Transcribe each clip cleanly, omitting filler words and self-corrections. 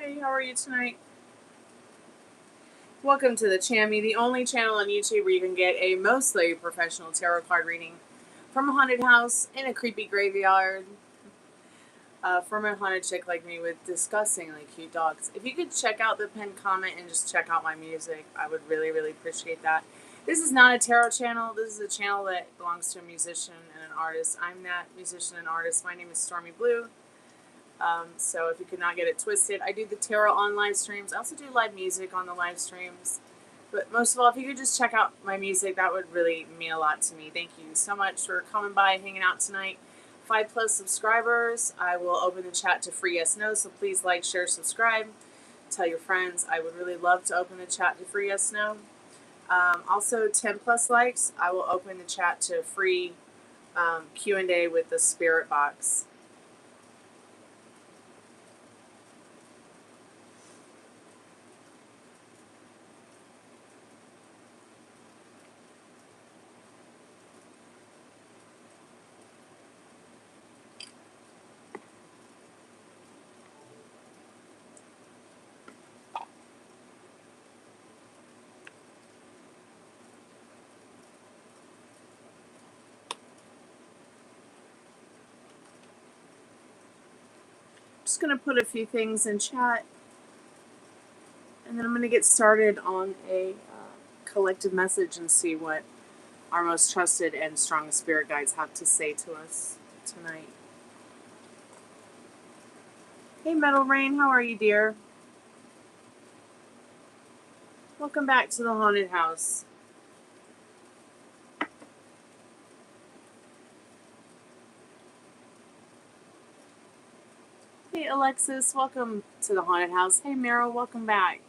Hey, how are you tonight? Welcome to the Chammy, the only channel on YouTube where you can get a mostly professional tarot card reading from a haunted house in a creepy graveyard from a haunted chick like me with disgustingly cute dogs. If you could check out the pinned comment and just check out my music, I would really, really appreciate that. This is not a tarot channel. This is a channel that belongs to a musician and an artist. I'm that musician and artist. My name is Stormie Bleu. So if you could not get it twisted, I do the tarot on live streams. I also do live music on the live streams. But most of all, if you could just check out my music, that would really mean a lot to me. Thank you so much for coming by and hanging out tonight. 5+ subscribers. I will open the chat to free yes, no. So please like, share, subscribe. Tell your friends. I would really love to open the chat to free yes, no. Also, 10+ likes. I will open the chat to free Q&A with the spirit box. Just going to put a few things in chat, and then I'm going to get started on a collective message and see what our most trusted and strongest spirit guides have to say to us tonight. Hey, Metal Rain, how are you, dear? Welcome back to the haunted house. Hey, Alexis, welcome to the haunted house. Hey, Meryl, welcome back.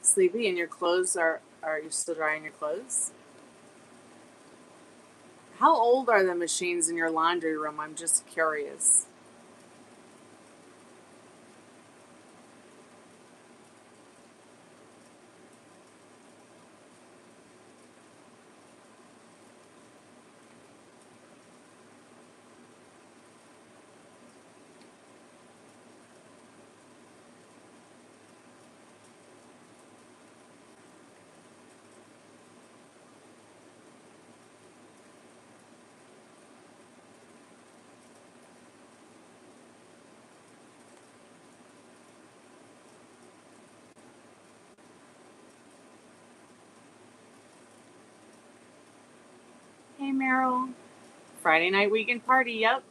Sleepy, and your clothes are you still drying your clothes? How old are the machines in your laundry room? I'm just curious. Hey, Meryl. Friday night weekend party, yep.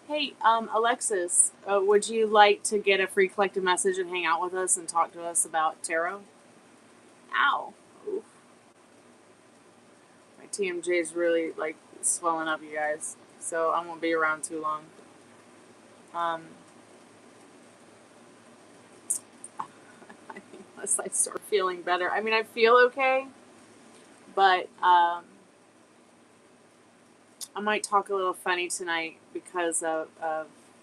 Hey, Alexis, would you like to get a free collective message and hang out with us and talk to us about tarot? Ow. Oof. My TMJ is really, swelling up, you guys. So I won't be around too long. Unless I start feeling better. I mean, I feel okay, but I might talk a little funny tonight because of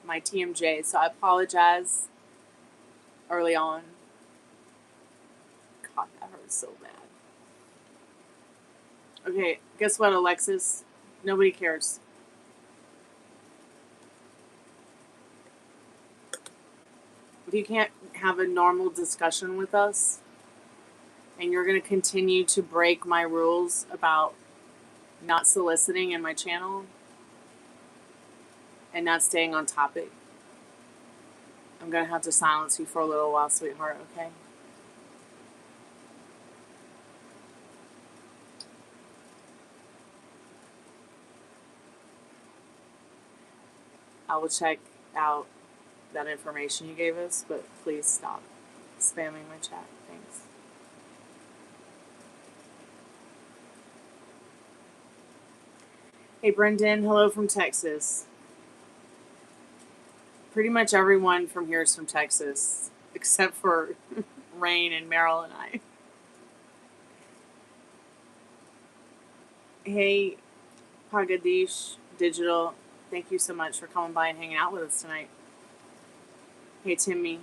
my TMJ. So I apologize early on. God, that hurts so bad. Okay, guess what, Alexis? Nobody cares. If you can't have a normal discussion with us, and you're going to continue to break my rules about not soliciting in my channel and not staying on topic, I'm going to have to silence you for a little while, sweetheart, okay? I will check out that information you gave us, but please stop spamming my chat. Thanks. Hey, Brendan, hello from Texas. Pretty much everyone from here is from Texas, except for Rain and Meryl and I. Hey, Pagadish Digital, thank you so much for coming by and hanging out with us tonight. Hey, Timmy.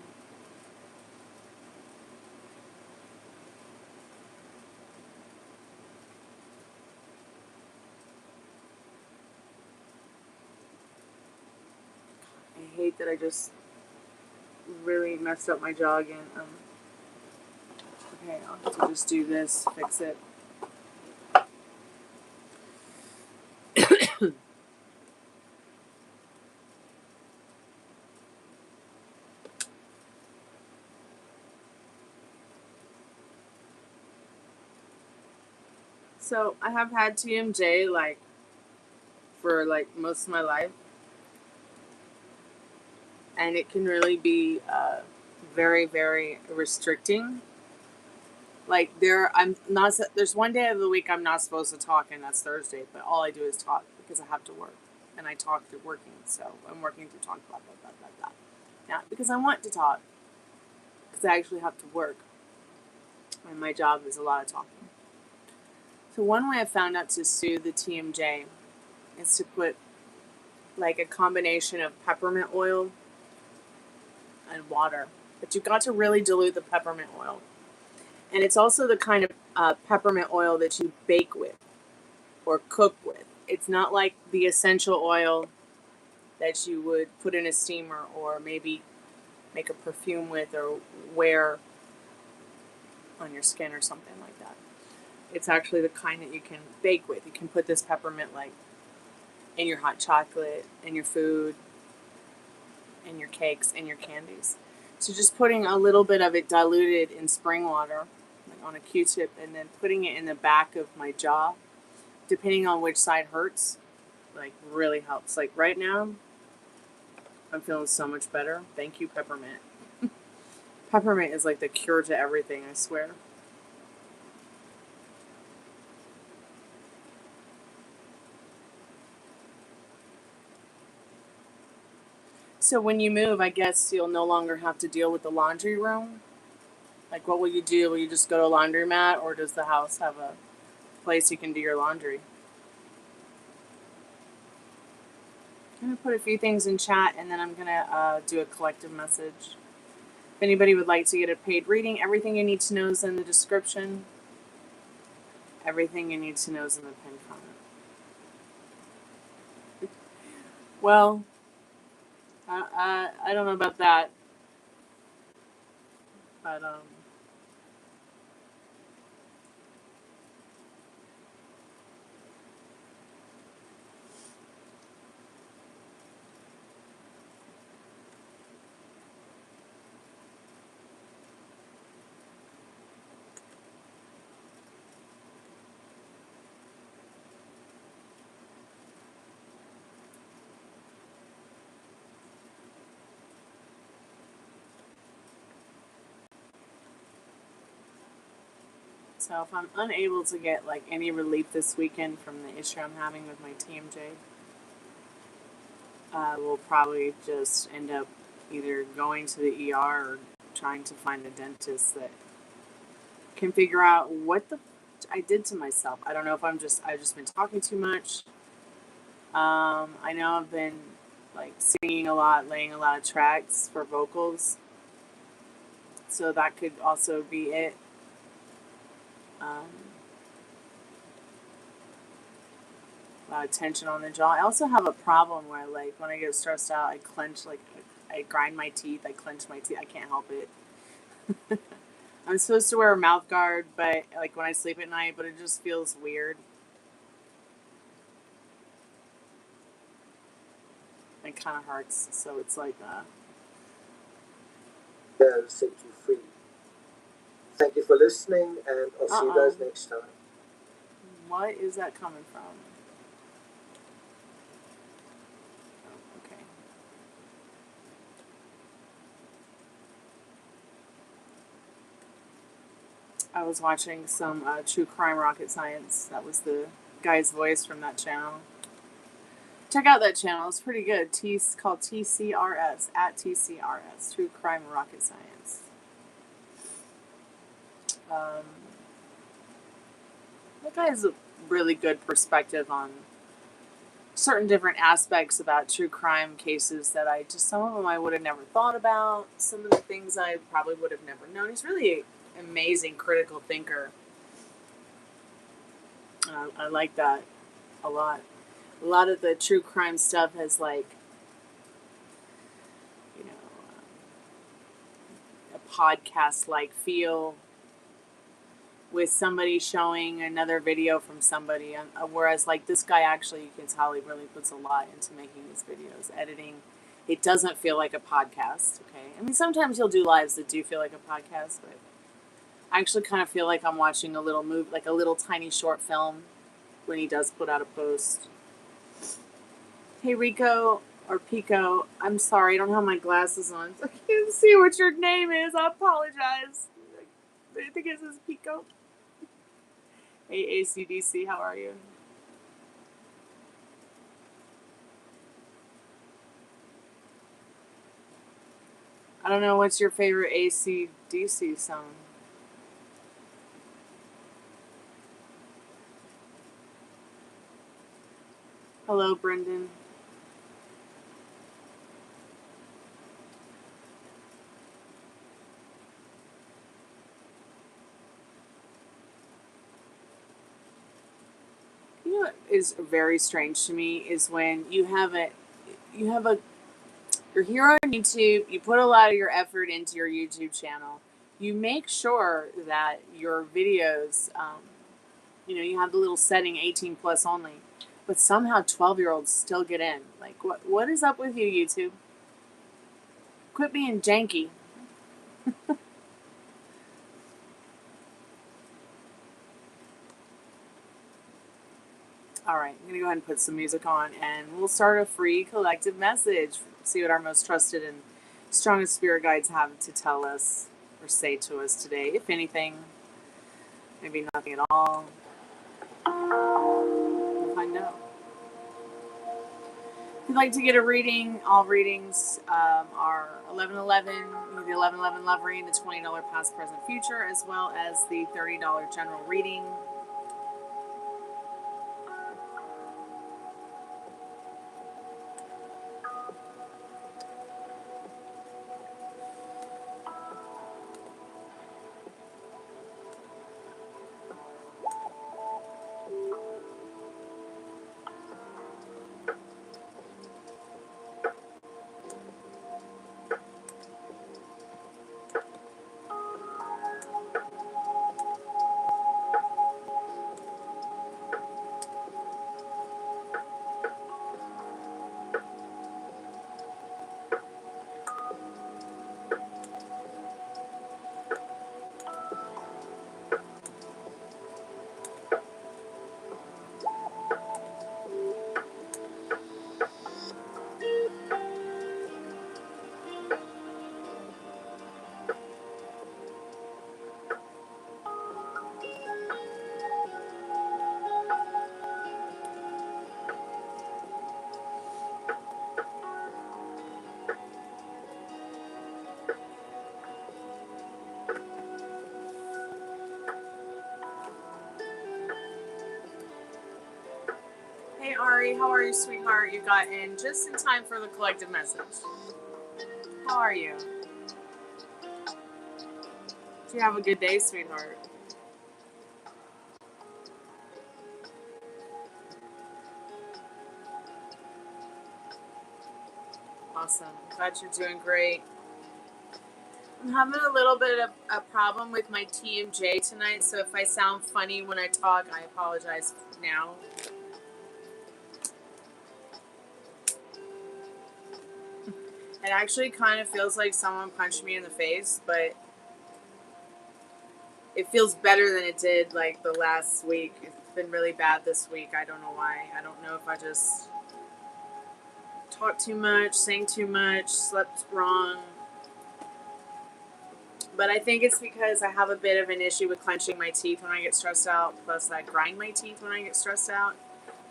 that I just really messed up my jaw again. Okay, I'll have to just do this, fix it. So I have had TMJ for most of my life, and it can really be very, very restricting. Like there's one day of the week I'm not supposed to talk, and that's Thursday, but all I do is talk because I have to work, and I talk through working, so I'm working through talk, blah, blah, blah, blah, blah. Not because I want to talk, because I actually have to work, and my job is a lot of talking. So one way I found out to soothe the TMJ is to put like a combination of peppermint oil and water, but you've got to really dilute the peppermint oil. And it's also the kind of peppermint oil that you bake with or cook with. It's not like the essential oil that you would put in a steamer or maybe make a perfume with or wear on your skin or something like that. It's actually the kind that you can bake with. You can put this peppermint in your hot chocolate, in your food, in your cakes, in your candies. So just putting a little bit of it diluted in spring water, on a Q-tip, and then putting it in the back of my jaw, depending on which side hurts, really helps. Like right now, I'm feeling so much better. Thank you, peppermint. Peppermint is like the cure to everything, I swear. So when you move, I guess you'll no longer have to deal with the laundry room. Like, what will you do? Will you just go to a laundromat, or does the house have a place you can do your laundry? I'm going to put a few things in chat, and then I'm going to do a collective message. If anybody would like to get a paid reading, everything you need to know is in the description. Everything you need to know is in the pin comment. Well, I don't know about that, but so if I'm unable to get any relief this weekend from the issue I'm having with my TMJ, we'll probably just end up either going to the ER or trying to find a dentist that can figure out what I did to myself. I don't know if I've just been talking too much. I know I've been singing a lot, laying a lot of tracks for vocals, so that could also be it. A lot of tension on the jaw. I also have a problem where when I get stressed out, I clench, I grind my teeth, I clench my teeth. I can't help it. I'm supposed to wear a mouth guard, but when I sleep at night, but it just feels weird. It kind of hurts, so it's They'll set you free. Thank you for listening, and I'll see you guys next time. What is that coming from? Oh, okay. I was watching some true crime rocket science. That was the guy's voice from that channel. Check out that channel. It's pretty good. It's called TCRS, at TCRS, True Crime Rocket Science. That guy has a really good perspective on certain different aspects about true crime cases that some of them I would have never thought about. Some of the things I probably would have never known. He's really an amazing critical thinker. I like that a lot. A lot of the true crime stuff has podcast-like feel with somebody showing another video from somebody, whereas like this guy actually, you can tell he really puts a lot into making these videos, editing. It doesn't feel like a podcast, okay? I mean, sometimes he'll do lives that do feel like a podcast, but I actually kind of feel like I'm watching a little movie, like a little tiny short film when he does put out a post. Hey, Rico, or Pico, I'm sorry, I don't have my glasses on, so I can't see what your name is. I apologize. I think it says Pico. Hey, ACDC, how are you? I don't know, what's your favorite ACDC song? Hello, Brendan. You know what is very strange to me is when you're here on YouTube, you put a lot of your effort into your YouTube channel. You make sure that your videos, you have the little setting 18 plus only, but somehow 12-year-olds still get in. Like, what is up with you, YouTube? Quit being janky. All right, I'm going to go ahead and put some music on, and we'll start a free collective message. See what our most trusted and strongest spirit guides have to tell us or say to us today. If anything, maybe nothing at all. We'll find out. If you'd like to get a reading, all readings are 1111. You get the 1111 love reading, the $20 past, present, future, as well as the $30 general reading. Hey Ari, how are you, sweetheart? You got in just in time for the collective message. How are you? Did you have a good day, sweetheart? Awesome. Glad you're doing great. I'm having a little bit of a problem with my TMJ tonight, so if I sound funny when I talk, I apologize now. It actually kind of feels like someone punched me in the face, but it feels better than it did like the last week. It's been really bad this week. I don't know why. I don't know if I just talked too much, sang too much, slept wrong. But I think it's because I have a bit of an issue with clenching my teeth when I get stressed out, plus I grind my teeth when I get stressed out.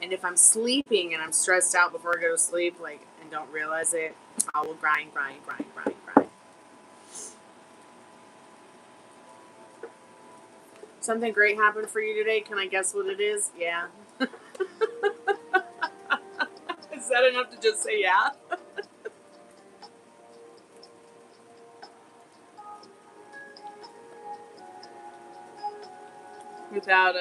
And if I'm sleeping and I'm stressed out before I go to sleep, and don't realize it, I will grind. Something great happened for you today. Can I guess what it is? Yeah. Is that enough to just say yeah? Without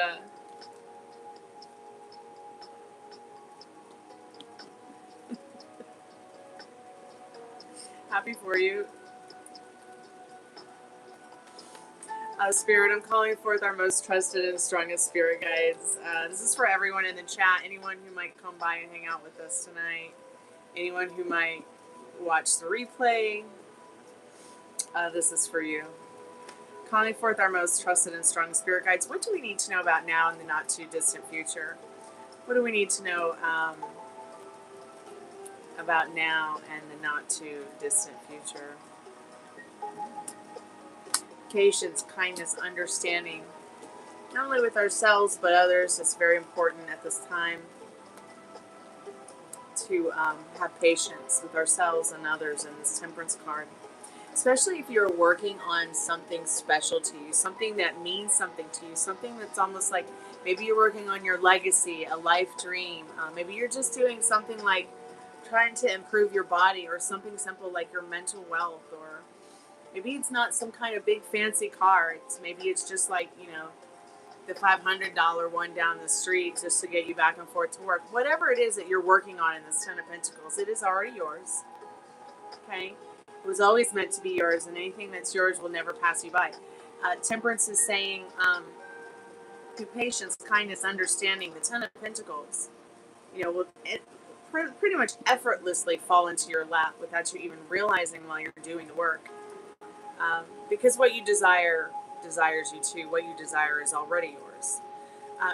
happy for you. Spirit, I'm calling forth our most trusted and strongest spirit guides. This is for everyone in the chat, anyone who might come by and hang out with us tonight, anyone who might watch the replay. This is for you. Calling forth our most trusted and strong spirit guides. What do we need to know about now in the not too distant future? What do we need to know about now and the not too distant future? Patience, kindness, understanding, not only with ourselves but others. It's very important at this time to have patience with ourselves and others in this Temperance card. Especially if you're working on something special to you, something that means something to you, something that's almost like maybe you're working on your legacy, a life dream. Maybe you're just doing something like trying to improve your body, or something simple like your mental wealth, or maybe it's not some kind of big fancy car. Maybe it's just like, the $500 one down the street just to get you back and forth to work. Whatever it is that you're working on in this Ten of Pentacles, it is already yours. Okay? It was always meant to be yours, and anything that's yours will never pass you by. Temperance is saying, through patience, kindness, understanding, the Ten of Pentacles, will pretty much effortlessly fall into your lap without you even realizing while you're doing the work. Because what you desire desires you too. What you desire is already yours.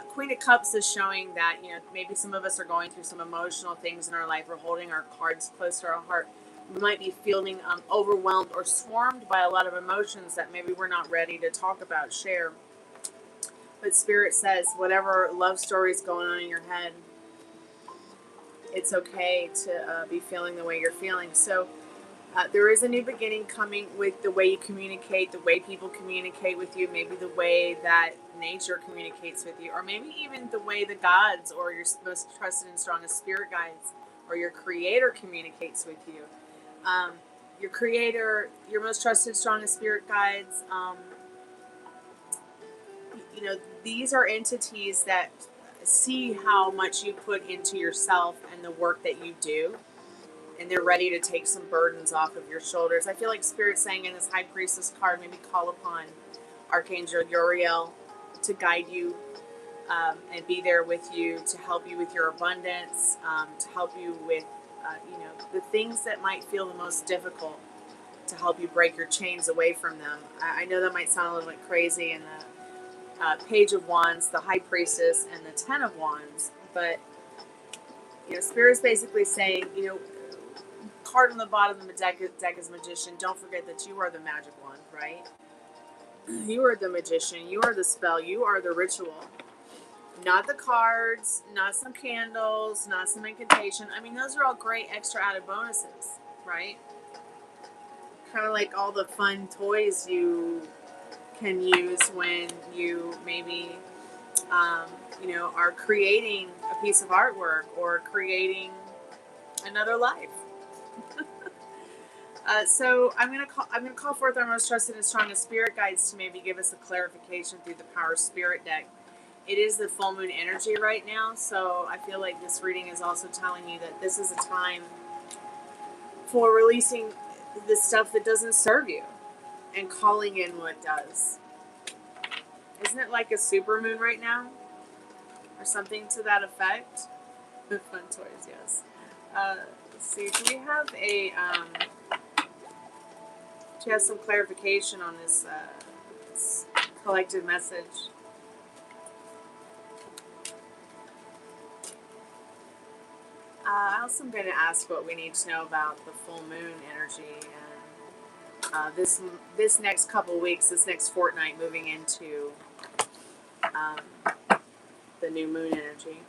Queen of Cups is showing that, maybe some of us are going through some emotional things in our life. We're holding our cards close to our heart. We might be feeling overwhelmed or swarmed by a lot of emotions that maybe we're not ready to talk about, share. But Spirit says, whatever love story is going on in your head, it's okay to be feeling the way you're feeling. So there is a new beginning coming with the way you communicate, the way people communicate with you, maybe the way that nature communicates with you, or maybe even the way the gods or your most trusted and strongest spirit guides or your creator communicates with you. Your creator, your most trusted, strongest spirit guides, these are entities that see how much you put into yourself and the work that you do, and they're ready to take some burdens off of your shoulders. I feel like Spirit's saying in this High Priestess card, maybe call upon Archangel Uriel to guide you and be there with you, to help you with your abundance, to help you with the things that might feel the most difficult, to help you break your chains away from them. I know that might sound a little bit crazy in the Page of Wands, the High Priestess, and the Ten of Wands, but Spirit's basically saying, card on the bottom of the deck is Magician. Don't forget that you are the magic wand, right? You are the magician. You are the spell. You are the ritual. Not the cards, not some candles, not some incantation. I mean, those are all great extra added bonuses, right? Kind of like all the fun toys you can use when you maybe, are creating a piece of artwork or creating another life. So I'm gonna call forth our most trusted and strongest spirit guides to maybe give us a clarification through the Power Spirit deck. It is the full moon energy right now, so I feel like this reading is also telling you that this is a time for releasing the stuff that doesn't serve you and calling in what does. Isn't it like a super moon right now? Or something to that effect? The fun toys, yes. Let's see, do we have a, do you have some clarification on this collective message? I also am going to ask what we need to know about the full moon energy and this next couple weeks, this next fortnight, moving into the new moon energy.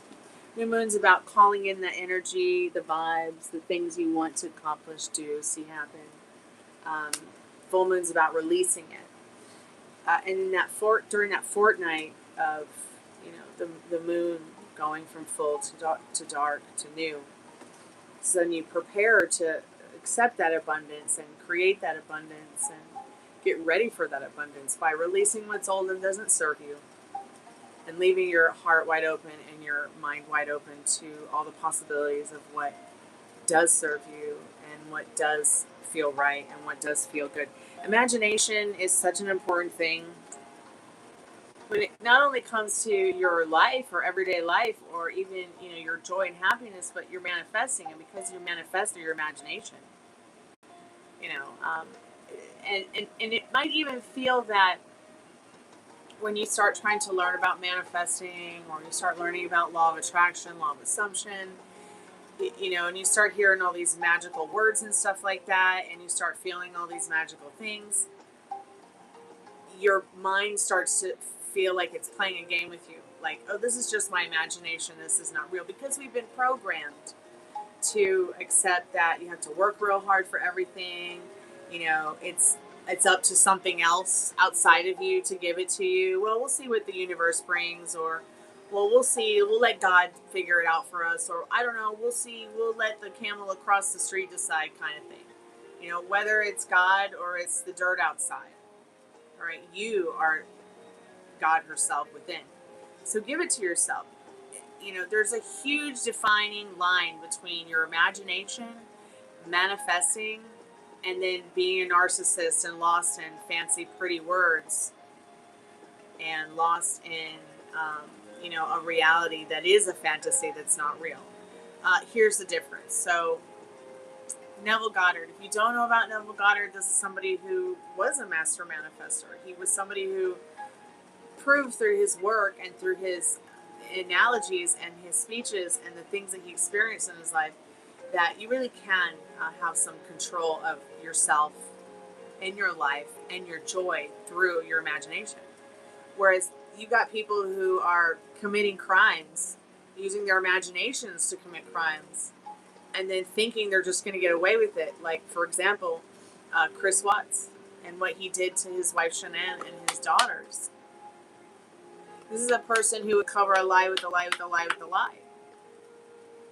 New moon's about calling in the energy, the vibes, the things you want to accomplish, do, see happen. Full moon's about releasing it. And in that during that fortnight of the moon going from full to dark to new, so then you prepare to accept that abundance and create that abundance and get ready for that abundance by releasing what's old and doesn't serve you, and leaving your heart wide open and your mind wide open to all the possibilities of what does serve you and what does feel right and what does feel good. Imagination is such an important thing when it not only comes to your life or everyday life or even, your joy and happiness, but you're manifesting, and because you manifest through your imagination, you know, um, and it might even feel that when you start trying to learn about manifesting, or you start learning about law of attraction, law of assumption, and you start hearing all these magical words and stuff like that, and you start feeling all these magical things, your mind starts to feel like it's playing a game with you. Like, oh, this is just my imagination. This is not real. Because we've been programmed to accept that you have to work real hard for everything. It's up to something else outside of you to give it to you. Well, we'll see what the universe brings, or, well, we'll see. We'll let God figure it out for us, or I don't know. We'll see. We'll let the camel across the street decide, kind of thing. Whether it's God or it's the dirt outside. All right, you are God herself within. So give it to yourself. There's a huge defining line between your imagination, manifesting, and then being a narcissist and lost in fancy, pretty words, and lost in, a reality that is a fantasy that's not real. Here's the difference. So, Neville Goddard. If you don't know about Neville Goddard, this is somebody who was a master manifestor. He was somebody who proved through his work and through his analogies and his speeches and the things that he experienced in his life that you really can have some control of yourself and your life and your joy through your imagination. Whereas you got people who are committing crimes, using their imaginations to commit crimes, and then thinking they're just going to get away with it. Like, for example, Chris Watts and what he did to his wife Shanann and his daughters. This is a person who would cover a lie with a lie with a lie with a lie.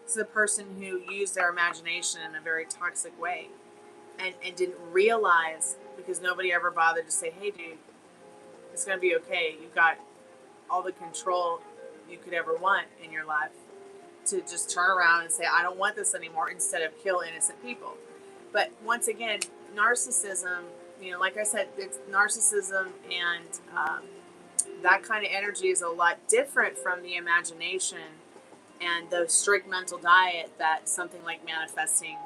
This is a person who used their imagination in a very toxic way and didn't realize, because nobody ever bothered to say, hey, dude, it's going to be okay. You've got all the control you could ever want in your life to just turn around and say, I don't want this anymore, instead of kill innocent people. But once again, narcissism, like I said, it's narcissism, and that kind of energy is a lot different from the imagination and the strict mental diet that something like manifesting,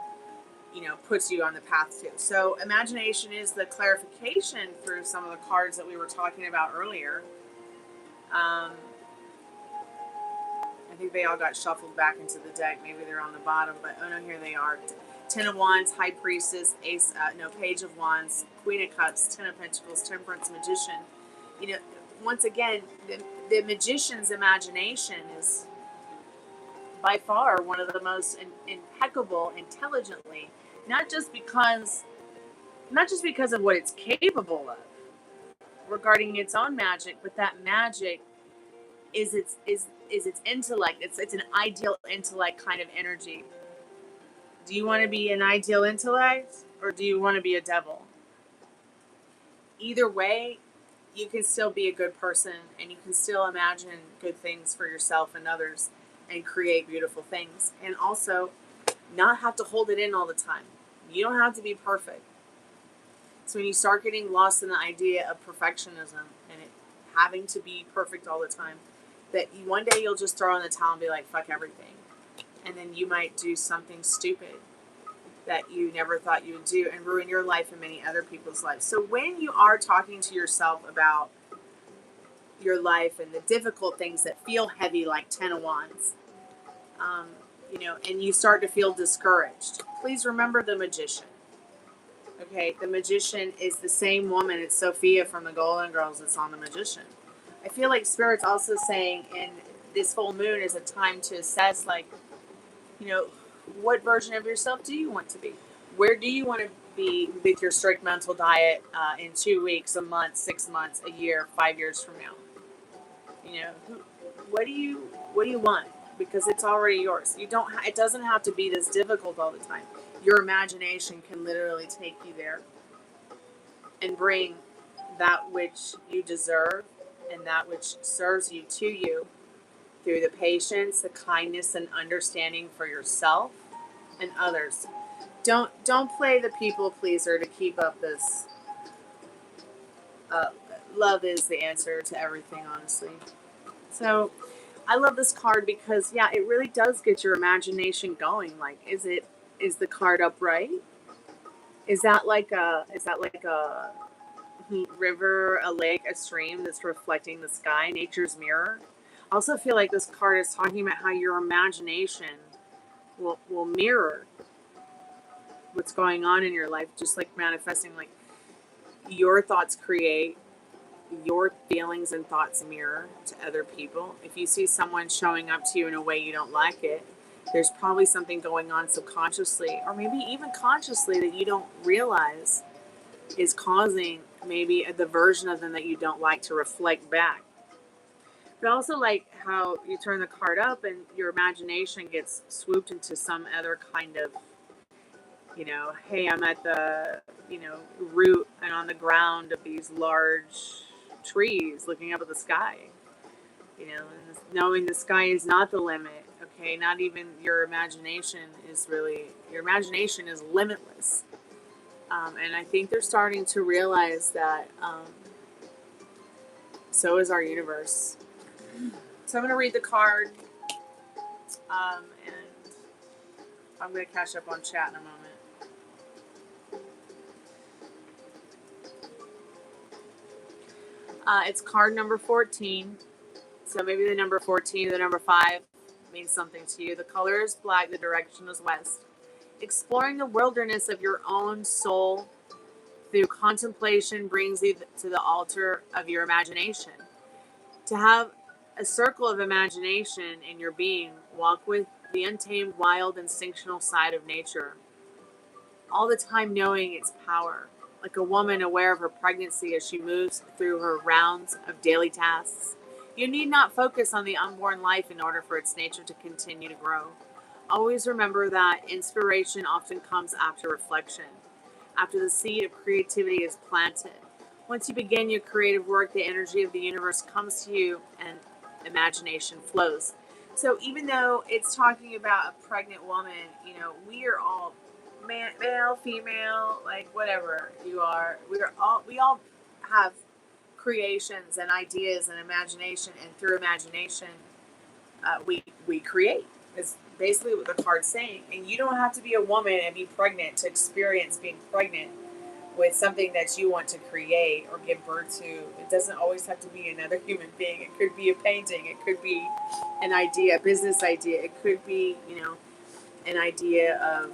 puts you on the path to. So imagination is the clarification through some of the cards that we were talking about earlier. I think they all got shuffled back into the deck. Maybe they're on the bottom, but oh no, here they are. Ten of Wands, High Priestess, Page of Wands, Queen of Cups, Ten of Pentacles, Temperance, Magician. Once again, the magician's imagination is by far one of the most impeccable intelligently, not just because of what it's capable of regarding its own magic, but that magic is its intellect. It's an ideal intellect kind of energy. Do you want to be an ideal intellect, or do you want to be a devil? Either way, you can still be a good person, and you can still imagine good things for yourself and others and create beautiful things, and also not have to hold it in all the time. You don't have to be perfect. So when you start getting lost in the idea of perfectionism and it having to be perfect all the time, that one day you'll just throw in the towel and be like, fuck everything. And then you might do something stupid that you never thought you would do and ruin your life and many other people's lives. So when you are talking to yourself about your life and the difficult things that feel heavy, like Ten of Wands, and you start to feel discouraged, please remember the magician. Okay, the magician is the same woman. It's Sophia from the Golden Girls that's on the magician. I feel like Spirit's also saying in this full moon is a time to assess, what version of yourself do you want to be? Where do you want to be with your strict mental diet in 2 weeks, a month, 6 months, a year, 5 years from now? What do you want? Because it's already yours. It doesn't have to be this difficult all the time. Your imagination can literally take you there and bring that which you deserve and that which serves you to you through the patience, the kindness, and understanding for yourself and others. Don't play the people pleaser to keep up this love is the answer to everything, honestly. So I love this card because, yeah, it really does get your imagination going. Like, is the card upright? Is that like a river, a lake, a stream that's reflecting the sky, nature's mirror? I also feel like this card is talking about how your imagination will mirror what's going on in your life, just like manifesting. Like, your thoughts create, your feelings and thoughts mirror to other people. If you see someone showing up to you in a way you don't like it, there's probably something going on subconsciously or maybe even consciously that you don't realize is causing maybe the version of them that you don't like to reflect back. But also like how you turn the card up and your imagination gets swooped into some other kind of, hey, I'm at the, root and on the ground of these large trees looking up at the sky, and knowing the sky is not the limit. Okay, not even your imagination is limitless. And I think they're starting to realize that so is our universe. So I'm going to read the card, and I'm going to catch up on chat in a moment. It's card number 14. So maybe the number 14 or the number 5 means something to you. The color is black. The direction is west. Exploring the wilderness of your own soul through contemplation brings you to the altar of your imagination. To have a circle of imagination in your being, walk with the untamed, wild, instinctual side of nature, all the time knowing its power, like a woman aware of her pregnancy as she moves through her rounds of daily tasks. You need not focus on the unborn life in order for its nature to continue to grow. Always remember that inspiration often comes after reflection, after the seed of creativity is planted. Once you begin your creative work, the energy of the universe comes to you and imagination flows. So even though it's talking about a pregnant woman, we are all male, female, like whatever you are. We all have creations and ideas and imagination, and through imagination, we create. Is basically what the card's saying. And you don't have to be a woman and be pregnant to experience being pregnant with something that you want to create or give birth to. It doesn't always have to be another human being. It could be a painting. It could be an idea, a business idea. It could be, an idea of,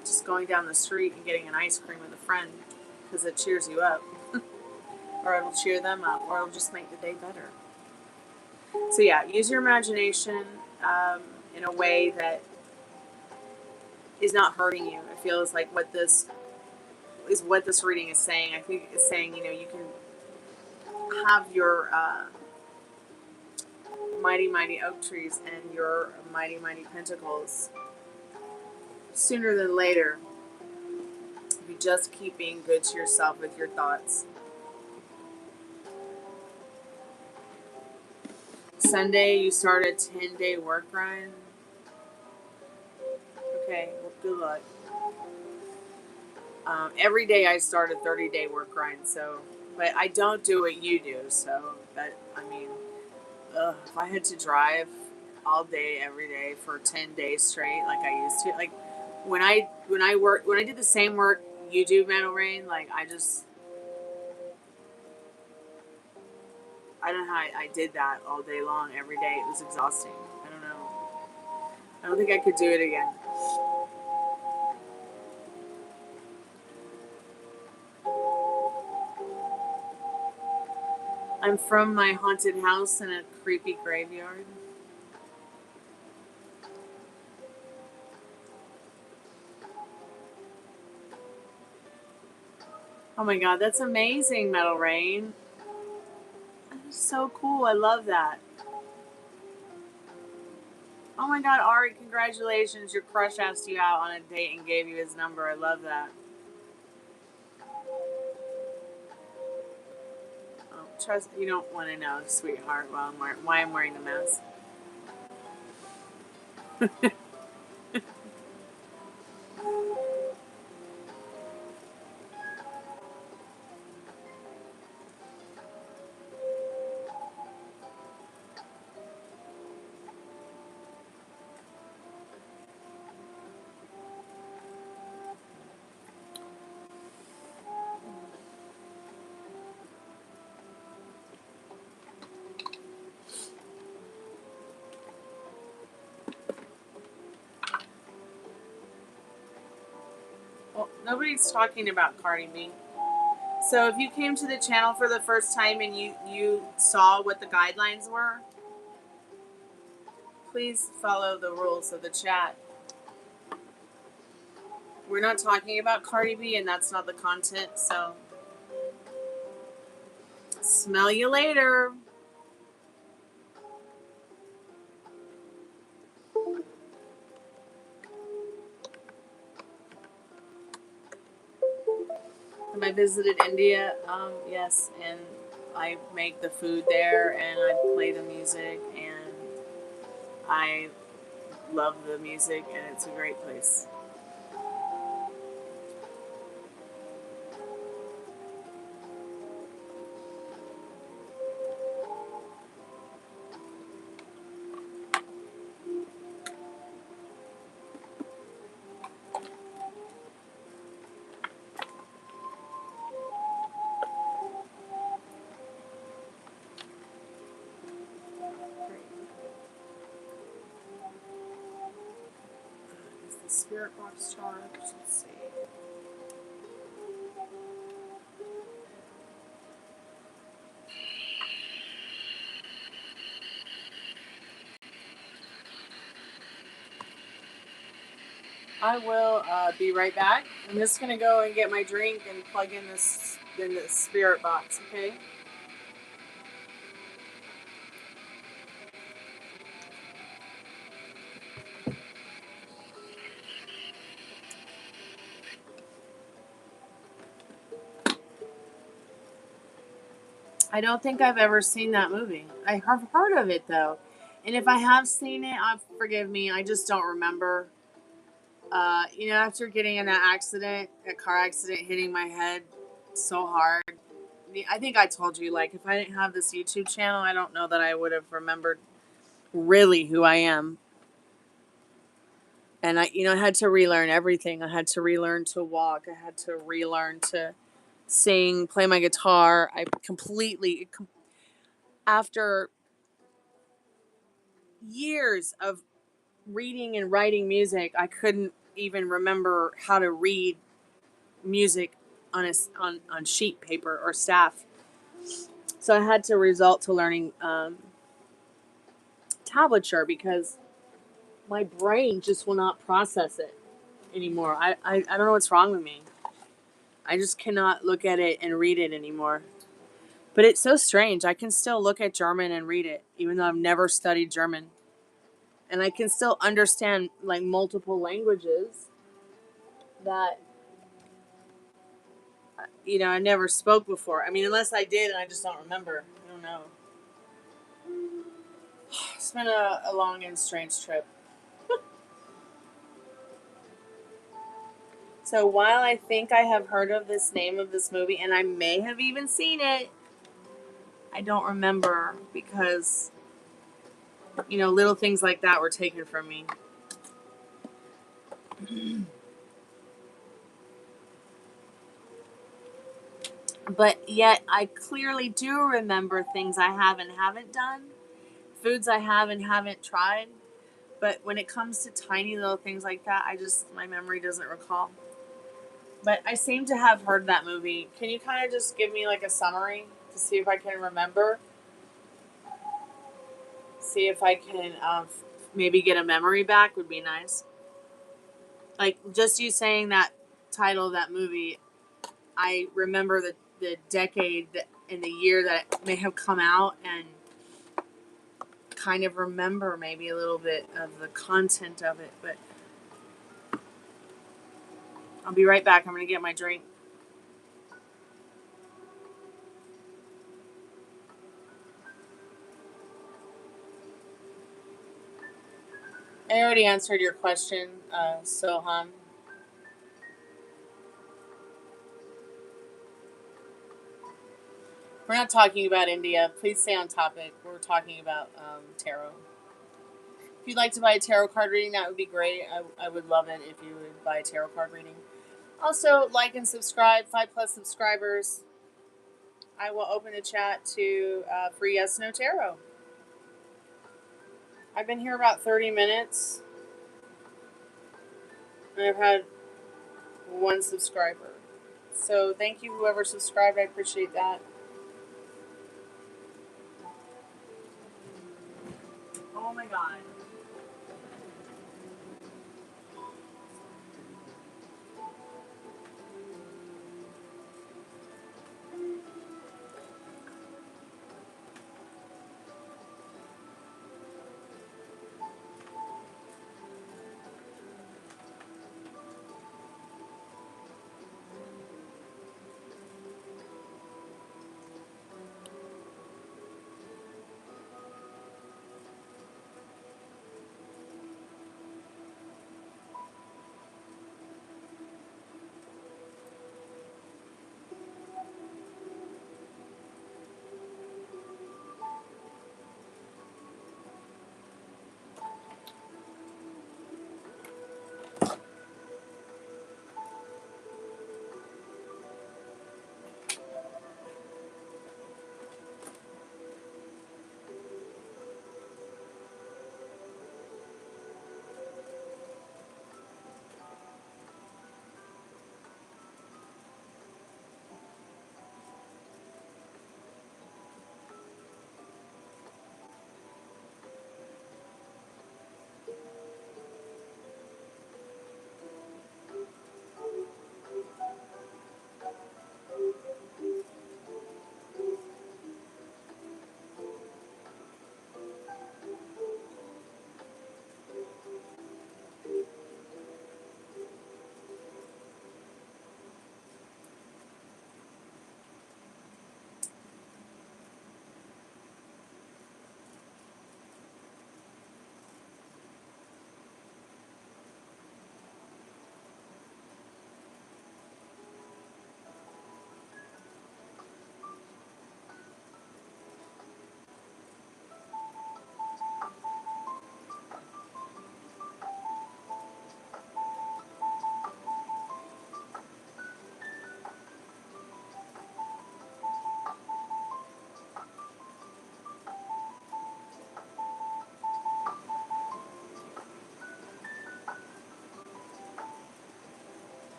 just going down the street and getting an ice cream with a friend because it cheers you up. Or it'll cheer them up, or it'll just make the day better. So yeah, use your imagination in a way that is not hurting you. It feels like what this reading is saying. I think it's saying, you can have your mighty, mighty oak trees and your mighty, mighty pentacles sooner than later. If you just keep being good to yourself with your thoughts. Sunday, you start a 10-day work grind. Okay, well, good luck. Every day I start a 30-day work grind, but I don't do what you do, if I had to drive all day, every day for 10 days straight, like I used to, like when I did the same work you do, Metal Rain, like I don't know how I did that all day long, every day. It was exhausting. I don't know. I don't think I could do it again. I'm from my haunted house in a creepy graveyard. Oh my god, that's amazing, Metal Rain. That's so cool. I love that. Oh my god, Ari, congratulations. Your crush asked you out on a date and gave you his number. I love that. Oh, trust you don't want to know, sweetheart, why I'm wearing the mask. Well, nobody's talking about Cardi B. So if you came to the channel for the first time and you saw what the guidelines were, please follow the rules of the chat. We're not talking about Cardi B, and that's not the content, so smell you later. Have I visited India? Yes, and I make the food there, and I play the music, and I love the music, and it's a great place. Is the spirit box charged? Let's see. I will be right back. I'm just gonna go and get my drink and plug in this spirit box. Okay. I don't think I've ever seen that movie. I have heard of it though, and if I have seen it, forgive me. I just don't remember. After getting in that car accident, hitting my head so hard. I think I told you, like, if I didn't have this YouTube channel, I don't know that I would have remembered really who I am. And I had to relearn everything. I had to relearn to walk. I had to relearn to sing, play my guitar. After years of reading and writing music, I couldn't even remember how to read music on sheet paper or staff. So I had to resort to learning tablature because my brain just will not process it anymore. I don't know what's wrong with me. I just cannot look at it and read it anymore. But it's so strange. I can still look at German and read it, even though I've never studied German. And I can still understand like multiple languages that I never spoke before. I mean, unless I did and I just don't remember. I don't know. It's been a long and strange trip. So while I think I have heard of this name of this movie, and I may have even seen it, I don't remember because, little things like that were taken from me. But yet I clearly do remember things I have and haven't done, foods I have and haven't tried. But when it comes to tiny little things like that, my memory doesn't recall. But I seem to have heard that movie. Can you kind of just give me like a summary to see if I can remember? See if I can maybe get a memory back would be nice. Like just you saying that title of that movie, I remember the decade and the year that it may have come out and kind of remember maybe a little bit of the content of it. But I'll be right back. I'm going to get my drink. I already answered your question, Soham. We're not talking about India. Please stay on topic. We're talking about tarot. If you'd like to buy a tarot card reading, that would be great. I would love it if you would buy a tarot card reading. Also, like and subscribe. 5+ subscribers. I will open the chat to free yes no tarot. I've been here about 30 minutes. And I've had 1 subscriber. So thank you, whoever subscribed. I appreciate that. Oh my god.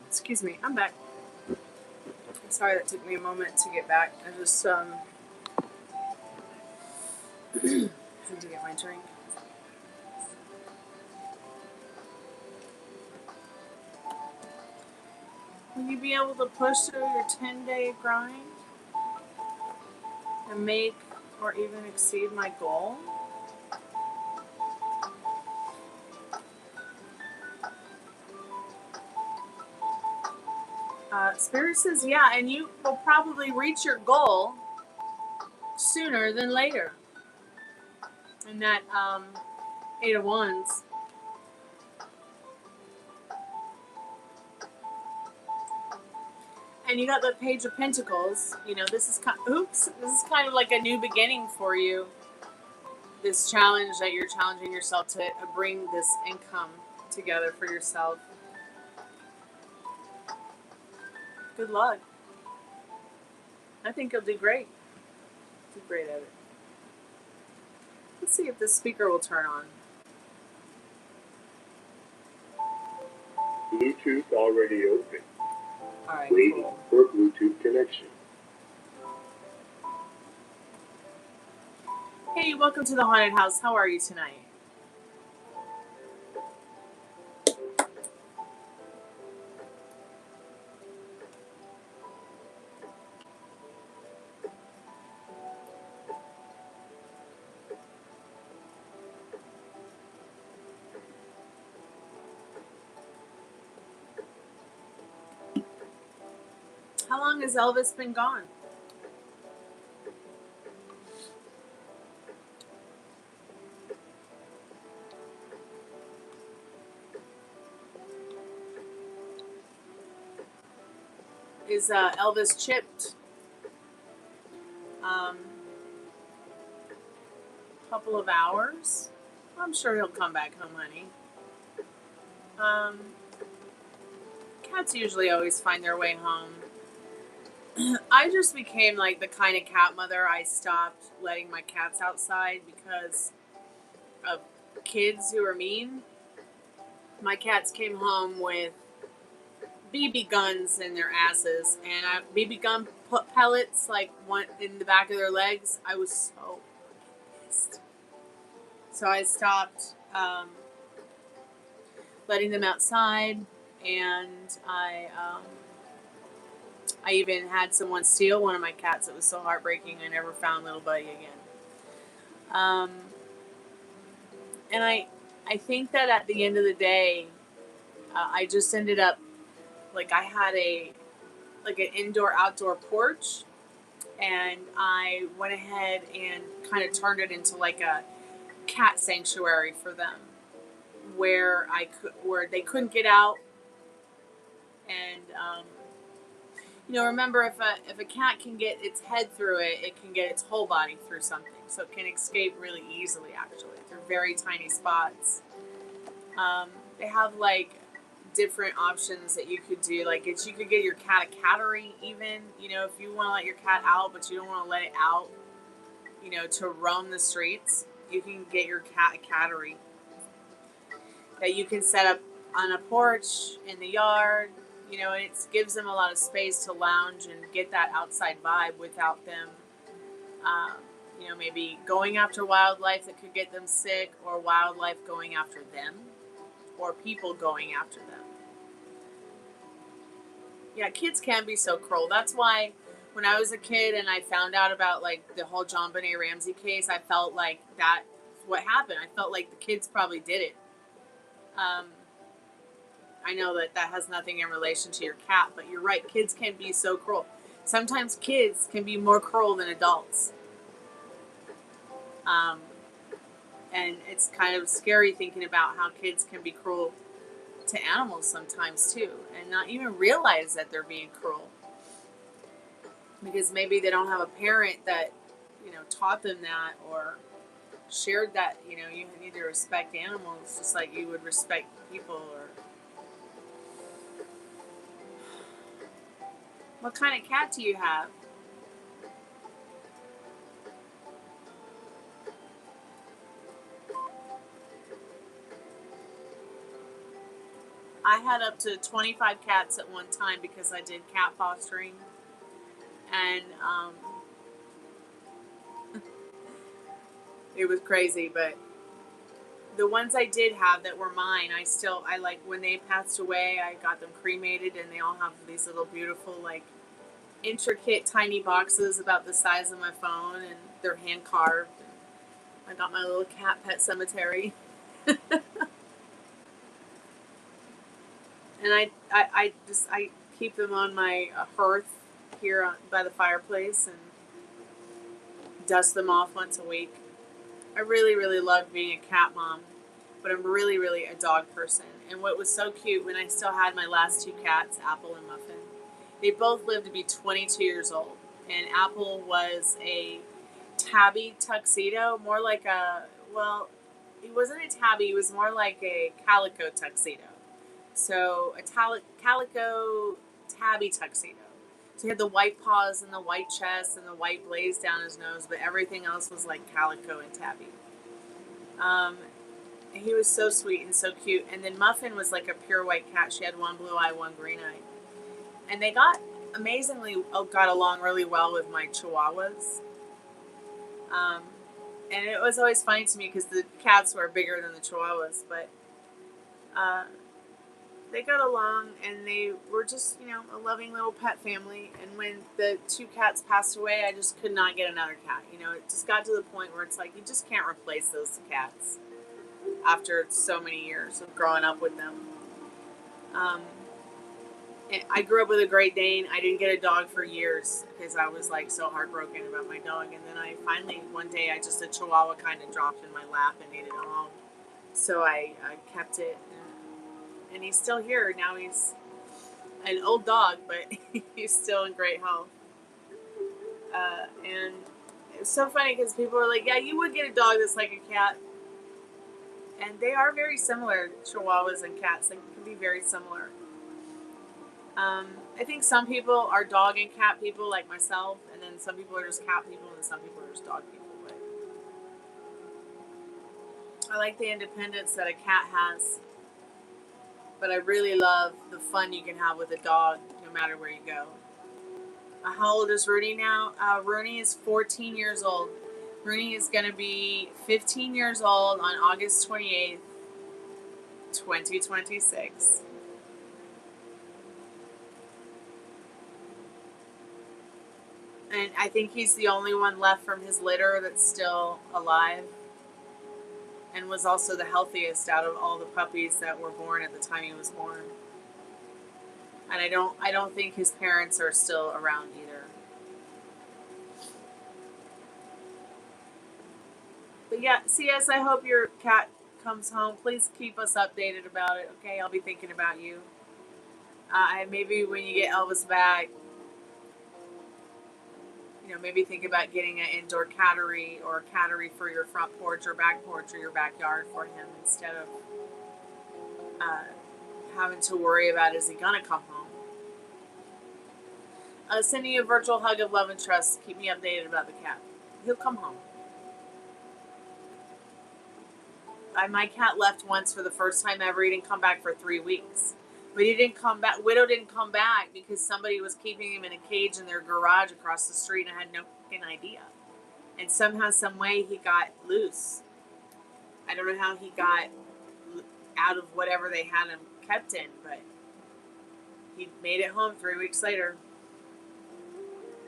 Excuse me, I'm back. Sorry that took me a moment to get back. I just had to get my drink. Will you be able to push through your 10-day grind and make or even exceed my goal. Spirit says, yeah, and you will probably reach your goal sooner than later. And that 8 of Wands. And you got the Page of Pentacles. You know, this is kind of like a new beginning for you. This challenge that you're challenging yourself to bring this income together for yourself. Good luck. I think you'll do great. Do great at it. Let's see if this speaker will turn on. Bluetooth already open. All right, Waiting for Bluetooth connection. Hey, welcome to the Haunted House. How are you tonight? How long has Elvis been gone? Is Elvis chipped? Couple of hours. I'm sure he'll come back home, honey. Cats usually always find their way home. I just became like the kind of cat mother. I stopped letting my cats outside because of kids who are mean. My cats came home with BB guns in their asses, and BB gun pellets like one in the back of their legs. I was so pissed. So I stopped letting them outside, and I even had someone steal one of my cats. It was so heartbreaking. I never found little buddy again. And I think that at the end of the day, I just ended up, like, I had an indoor-outdoor porch, and I went ahead and kind of turned it into like a cat sanctuary for them, where they couldn't get out. And remember, if a cat can get its head through it, it can get its whole body through something. So it can escape really easily. Actually, they're very tiny spots. They have like different options that you could do. Like you could get your cat a cattery, even. If you want to let your cat out, but you don't want to let it out, to roam the streets, you can get your cat a cattery that you can set up on a porch in the yard. And it gives them a lot of space to lounge and get that outside vibe without them, maybe going after wildlife that could get them sick, or wildlife going after them, or people going after them. Yeah, kids can be so cruel. That's why when I was a kid and I found out about like the whole JonBenet Ramsey case, I felt like that's what happened. I felt like the kids probably did it. I know that has nothing in relation to your cat, but you're right. Kids can be so cruel. Sometimes kids can be more cruel than adults. And it's kind of scary thinking about how kids can be cruel to animals sometimes too, and not even realize that they're being cruel. Because maybe they don't have a parent that, taught them that or shared that, you need to respect animals just like you would respect people. Or what kind of cat do you have? I had up to 25 cats at one time because I did cat fostering. And it was crazy, but the ones I did have that were mine, I like when they passed away, I got them cremated, and they all have these little beautiful, like, intricate tiny boxes about the size of my phone, and they're hand carved. I got my little cat pet cemetery. And I keep them on my hearth here by the fireplace and dust them off once a week. I really, really love being a cat mom, but I'm really, really a dog person. And what was so cute, when I still had my last two cats, Apple and Muffin, they both lived to be 22 years old. And Apple was a tabby tuxedo, more like a, well, it wasn't a tabby, it was more like a calico tuxedo. So a calico tabby tuxedo. So he had the white paws and the white chest and the white blaze down his nose, but everything else was like calico and tabby. He was so sweet and so cute. And then Muffin was like a pure white cat. She had one blue eye, one green eye. And they got along really well with my chihuahuas. And it was always funny to me because the cats were bigger than the chihuahuas, but they got along, and they were just, a loving little pet family. And when the two cats passed away, I just could not get another cat. It just got to the point where it's like, you just can't replace those cats after so many years of growing up with them. I grew up with a Great Dane. I didn't get a dog for years because I was like so heartbroken about my dog. And then I finally, one day, a Chihuahua kind of dropped in my lap and needed a home. So I kept it. And he's still here. Now he's an old dog, but he's still in great health. And it's so funny because people are like, yeah, you would get a dog that's like a cat. And they are very similar, Chihuahuas and cats. They can be very similar. I think some people are dog and cat people like myself, and then some people are just cat people, and some people are just dog people. But I like the independence that a cat has. But I really love the fun you can have with a dog, no matter where you go. How old is Rooney now? Rooney is 14 years old. Rooney is going to be 15 years old on August 28th, 2026. And I think he's the only one left from his litter that's still alive. And was also the healthiest out of all the puppies that were born at the time he was born. And I don't think his parents are still around either. But yeah, CS, I hope your cat comes home. Please keep us updated about it, okay? I'll be thinking about you. Maybe when you get Elvis back, maybe think about getting an indoor cattery or a cattery for your front porch or back porch or your backyard for him instead of having to worry about, is he going to come home? Sending you a virtual hug of love and trust. Keep me updated about the cat. He'll come home. My cat left once for the first time ever. He didn't come back for 3 weeks. But he didn't come back. Widow didn't come back because somebody was keeping him in a cage in their garage across the street, and I had no fucking idea. And somehow, some way, he got loose. I don't know how he got out of whatever they had him kept in, but he made it home 3 weeks later.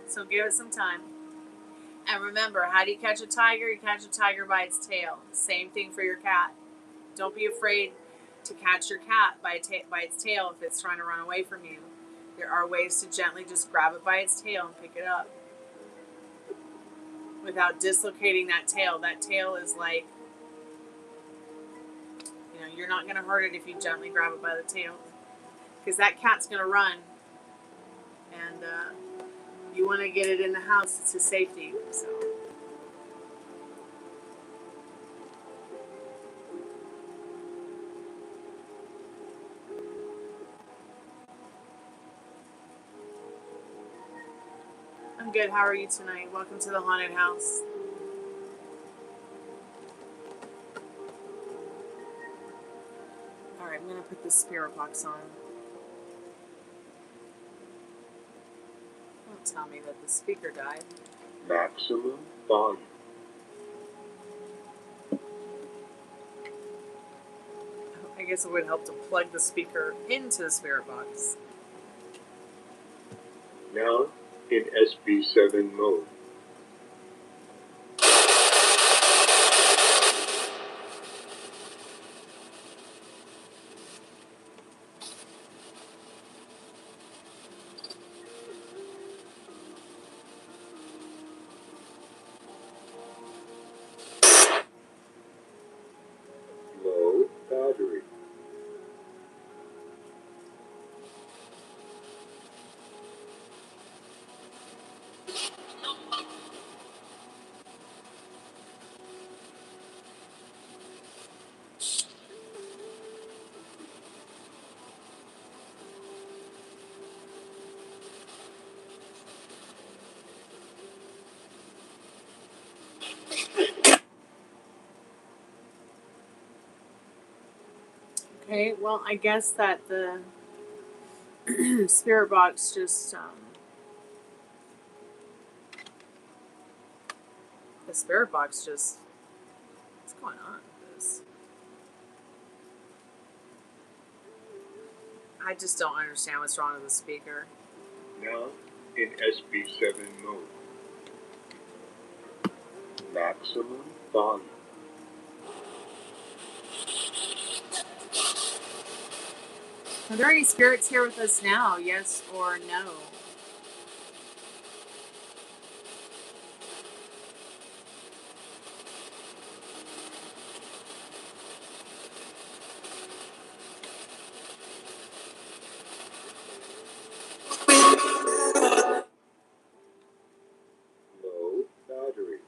So give it some time. And remember, how do you catch a tiger? You catch a tiger by its tail. Same thing for your cat. Don't be afraid to catch your cat by its tail if it's trying to run away from you. There are ways to gently just grab it by its tail and pick it up without dislocating that tail. That tail is like, you're not going to hurt it if you gently grab it by the tail, because that cat's going to run, and you want to get it in the house. It's a safety. So I'm good. How are you tonight? Welcome to the haunted house. Alright, I'm going to put the spirit box on. Don't tell me that the speaker died. Maximum volume. I guess it would help to plug the speaker into the spirit box. Now in SB7 mode. Okay, well, I guess that the spirit box just, the spirit box just, what's going on with this? I just don't understand what's wrong with the speaker. Now in SB7 mode. Maximum volume. Are there any spirits here with us now? Yes or no? Low battery.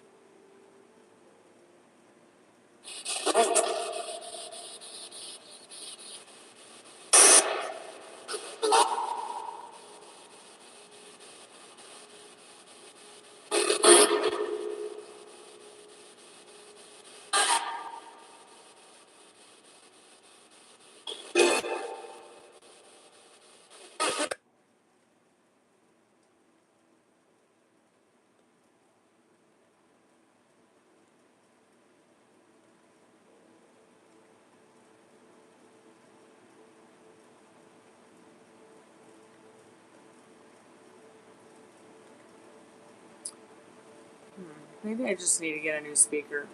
Maybe I just need to get a new speaker.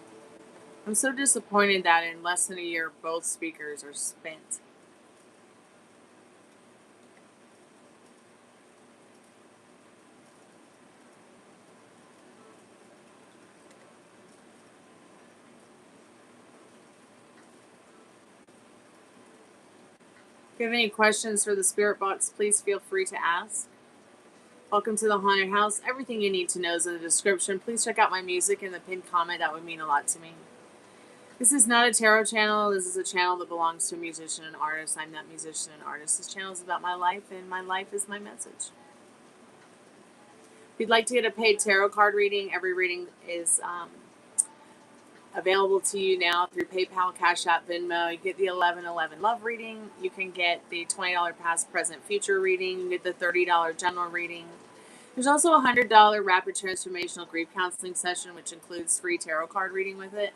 I'm so disappointed that in less than a year, both speakers are spent. If you have any questions for the spirit box, please feel free to ask. Welcome to the haunted house. Everything you need to know is in the description. Please check out my music in the pinned comment. That would mean a lot to me. This is not a tarot channel. This is a channel that belongs to a musician and artist. I'm that musician and artist. This channel is about my life, and my life is my message. If you'd like to get a paid tarot card reading, every reading is available to you now through PayPal, Cash App, Venmo. You get the 1111 love reading. You can get the $20 past, present, future reading. You get the $30 general reading. There's also a $100 rapid transformational grief counseling session, which includes free tarot card reading with it.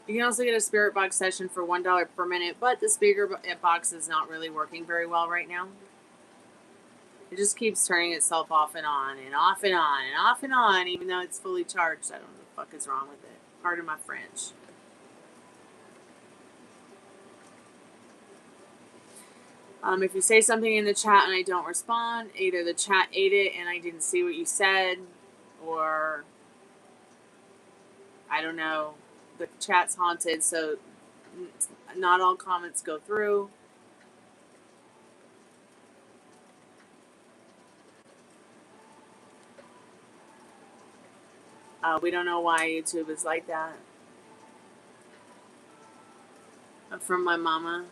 You can also get a spirit box session for $1 per minute, but the speaker box is not really working very well right now. It just keeps turning itself off and on, and off and on, and off and on, even though it's fully charged. I don't know what the fuck is wrong with it. Pardon my French. If you say something in the chat and I don't respond, either the chat ate it and I didn't see what you said, or I don't know, the chat's haunted, so not all comments go through. We don't know why YouTube is like that. From my mama.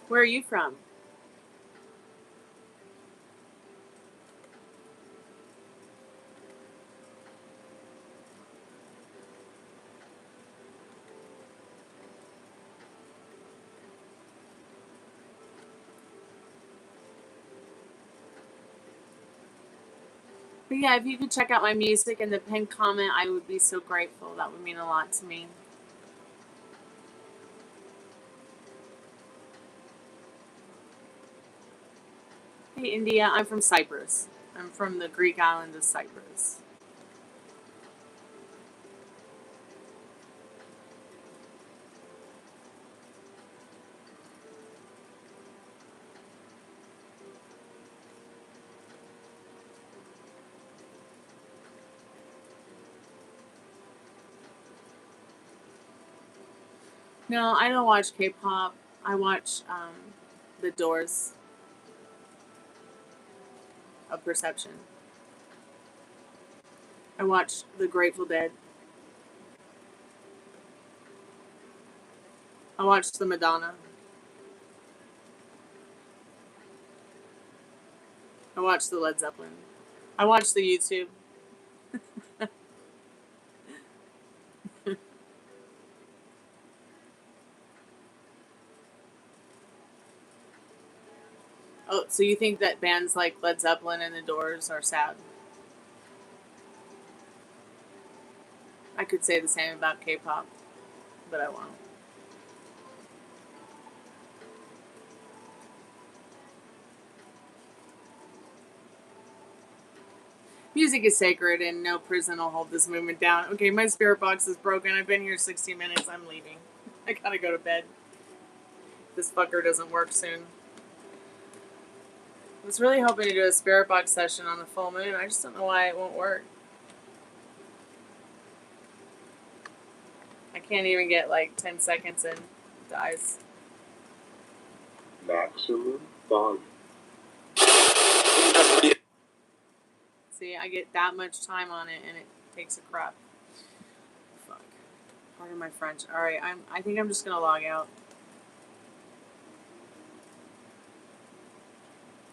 Where are you from? But yeah, if you could check out my music in the pinned comment, I would be so grateful. That would mean a lot to me. Hey, India, I'm from Cyprus. I'm from the Greek island of Cyprus. No, I don't watch K-pop. I watch The Doors of Perception. I watch The Grateful Dead. I watch the Madonna. I watched the Led Zeppelin. I watched the YouTube. Oh, so you think that bands like Led Zeppelin and The Doors are sad? I could say the same about K-pop, but I won't. Music is sacred and no prison will hold this movement down. Okay, my spirit box is broken. I've been here 60 minutes. I'm leaving. I gotta go to bed. This fucker doesn't work soon. I was really hoping to do a spirit box session on the full moon. I just don't know why it won't work. I can't even get like 10 seconds in. It dies. Maximum volume. See, I get that much time on it and it takes a crap. Fuck. Pardon my French. Alright, I think I'm just gonna log out.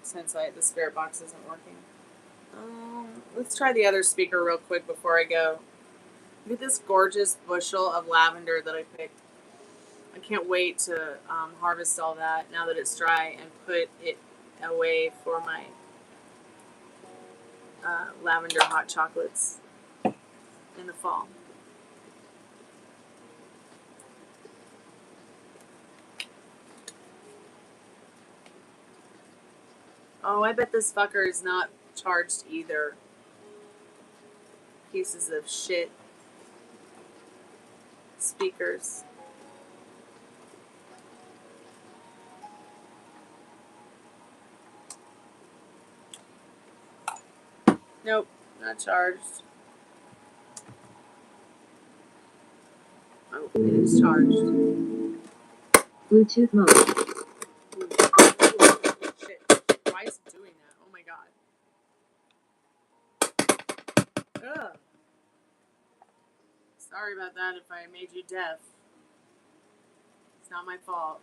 Since the spirit box isn't working. Let's try the other speaker real quick before I go. Look at this gorgeous bushel of lavender that I picked. I can't wait to harvest all that now that it's dry and put it away for my lavender hot chocolates in the fall. Oh, I bet this fucker is not charged either. Pieces of shit. Speakers. Nope, not charged. Oh, it is charged. Bluetooth mode. Shit. Why is it doing that? Oh my god. Ugh. Sorry about that if I made you deaf. It's not my fault.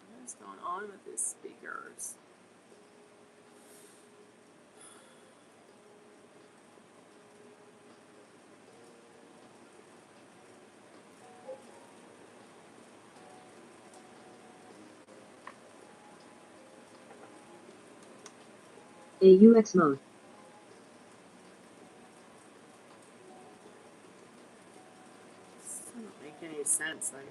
What is going on with these speakers? AUX mode. This doesn't make any sense. Like,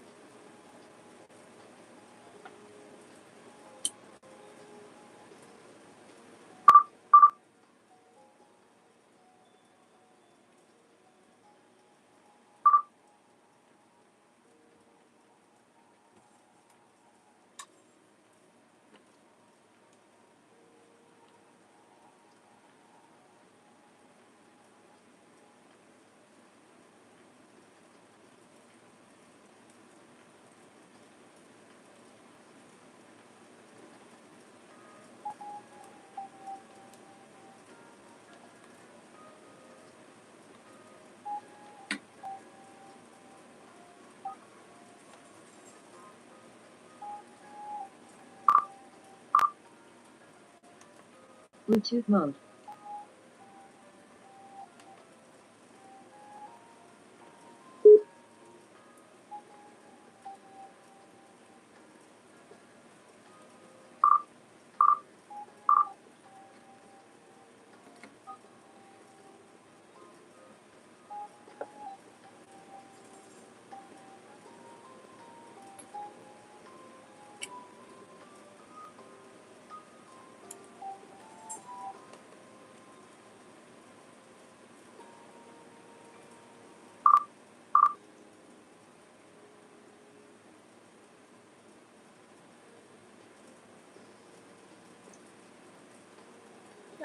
Bluetooth mode.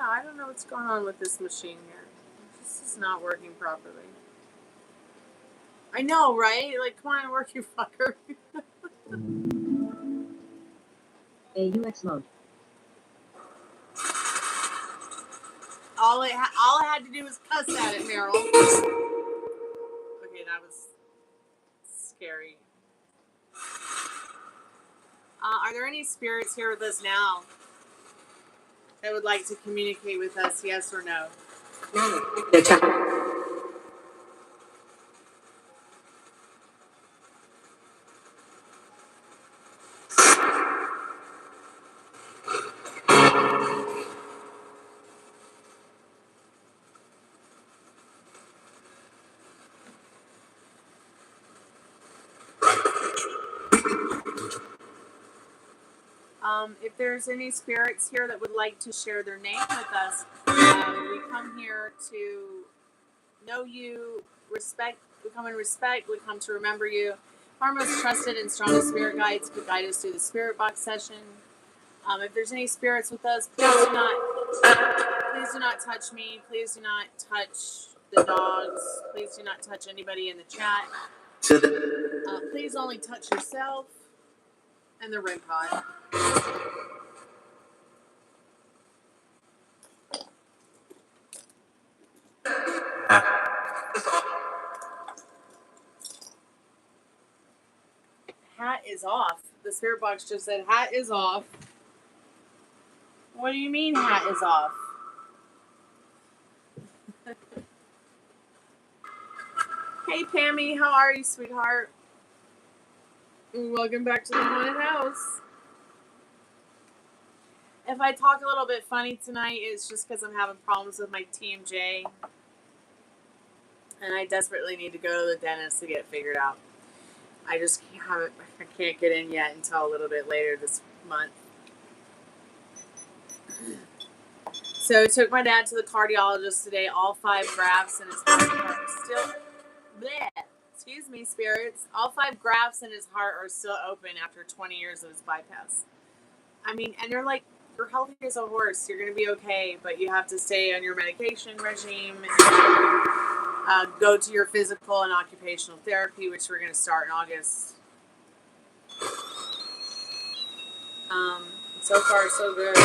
yeah, I don't know what's going on with this machine here. This is not working properly. I know, right? Like, come on, work, you fucker. AUX mode. All I had to do was cuss at it, Meryl. Okay, that was scary. Are there any spirits here with us now that would like to communicate with us, yes or no? If there's any spirits here that would like to share their name with us, we come here to know you, respect. We come in respect. We come to remember you. Our most trusted and strongest spirit guides could guide us through the Spiritbox session. If there's any spirits with us, please do not touch me. Please do not touch the dogs. Please do not touch anybody in the chat. Please only touch yourself and the REM pod. Hat is off. The spirit box just said hat is off. What do you mean hat is off? Hey Pammy, how are you, sweetheart? Welcome back to the haunted house. If I talk a little bit funny tonight, it's just because I'm having problems with my TMJ. And I desperately need to go to the dentist to get it figured out. I just can't get in yet until a little bit later this month. So I took my dad to the cardiologist today. All 5 grafts in his heart are still... Bleh. Excuse me, spirits. All 5 grafts in his heart are still open after 20 years of his bypass. I mean, and you're like, you're healthy as a horse. You're going to be okay, but you have to stay on your medication regime. And, go to your physical and occupational therapy, which we're going to start in August. So far, so good.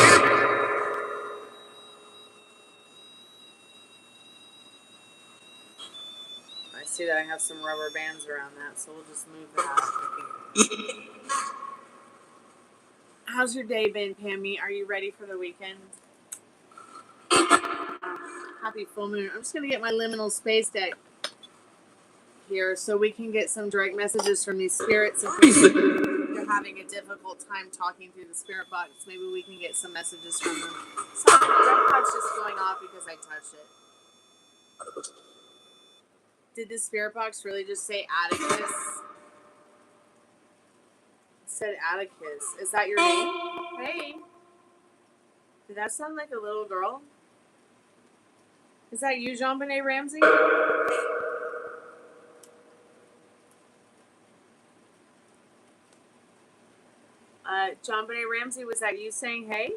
I see that I have some rubber bands around that, so we'll just move that. How's your day been, Pammy? Are you ready for the weekend? Happy full moon. I'm just going to get my liminal space deck here so we can get some direct messages from these spirits. If you're having a difficult time talking through the spirit box, maybe we can get some messages from them. So the pod's just going off because I touched it. Did the spirit box really just say Atticus? It said Atticus. Is that your name? Hey. Did that sound like a little girl? Is that you, Jean-Benet Ramsey? Jean-Benet Ramsey, was that you saying hey?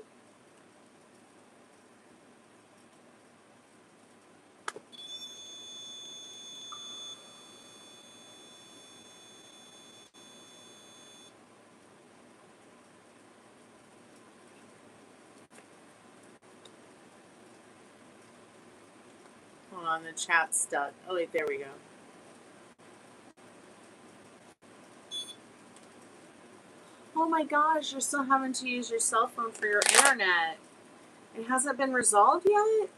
Hold on, the chat's stuck. Oh, wait, there we go. Oh my gosh, you're still having to use your cell phone for your internet. It hasn't been resolved yet?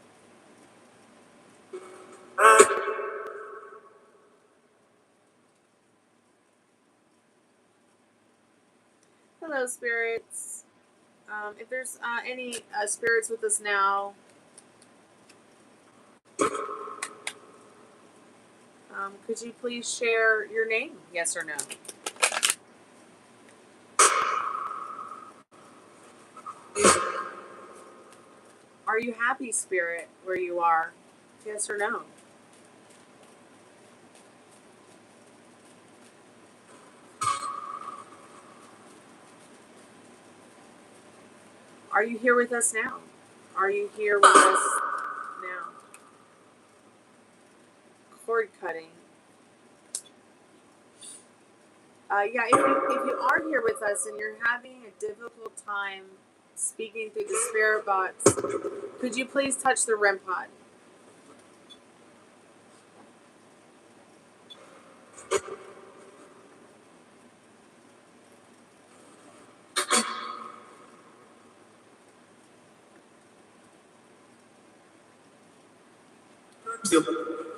Hello, spirits. If there's any spirits with us now, could you please share your name, yes or no? Are you happy, spirit, where you are? Yes or no? Are you here with us now? Are you here with us now? Cord cutting. Yeah, if you are here with us and you're having a difficult time speaking through the spirit box, could you please touch the REM pod?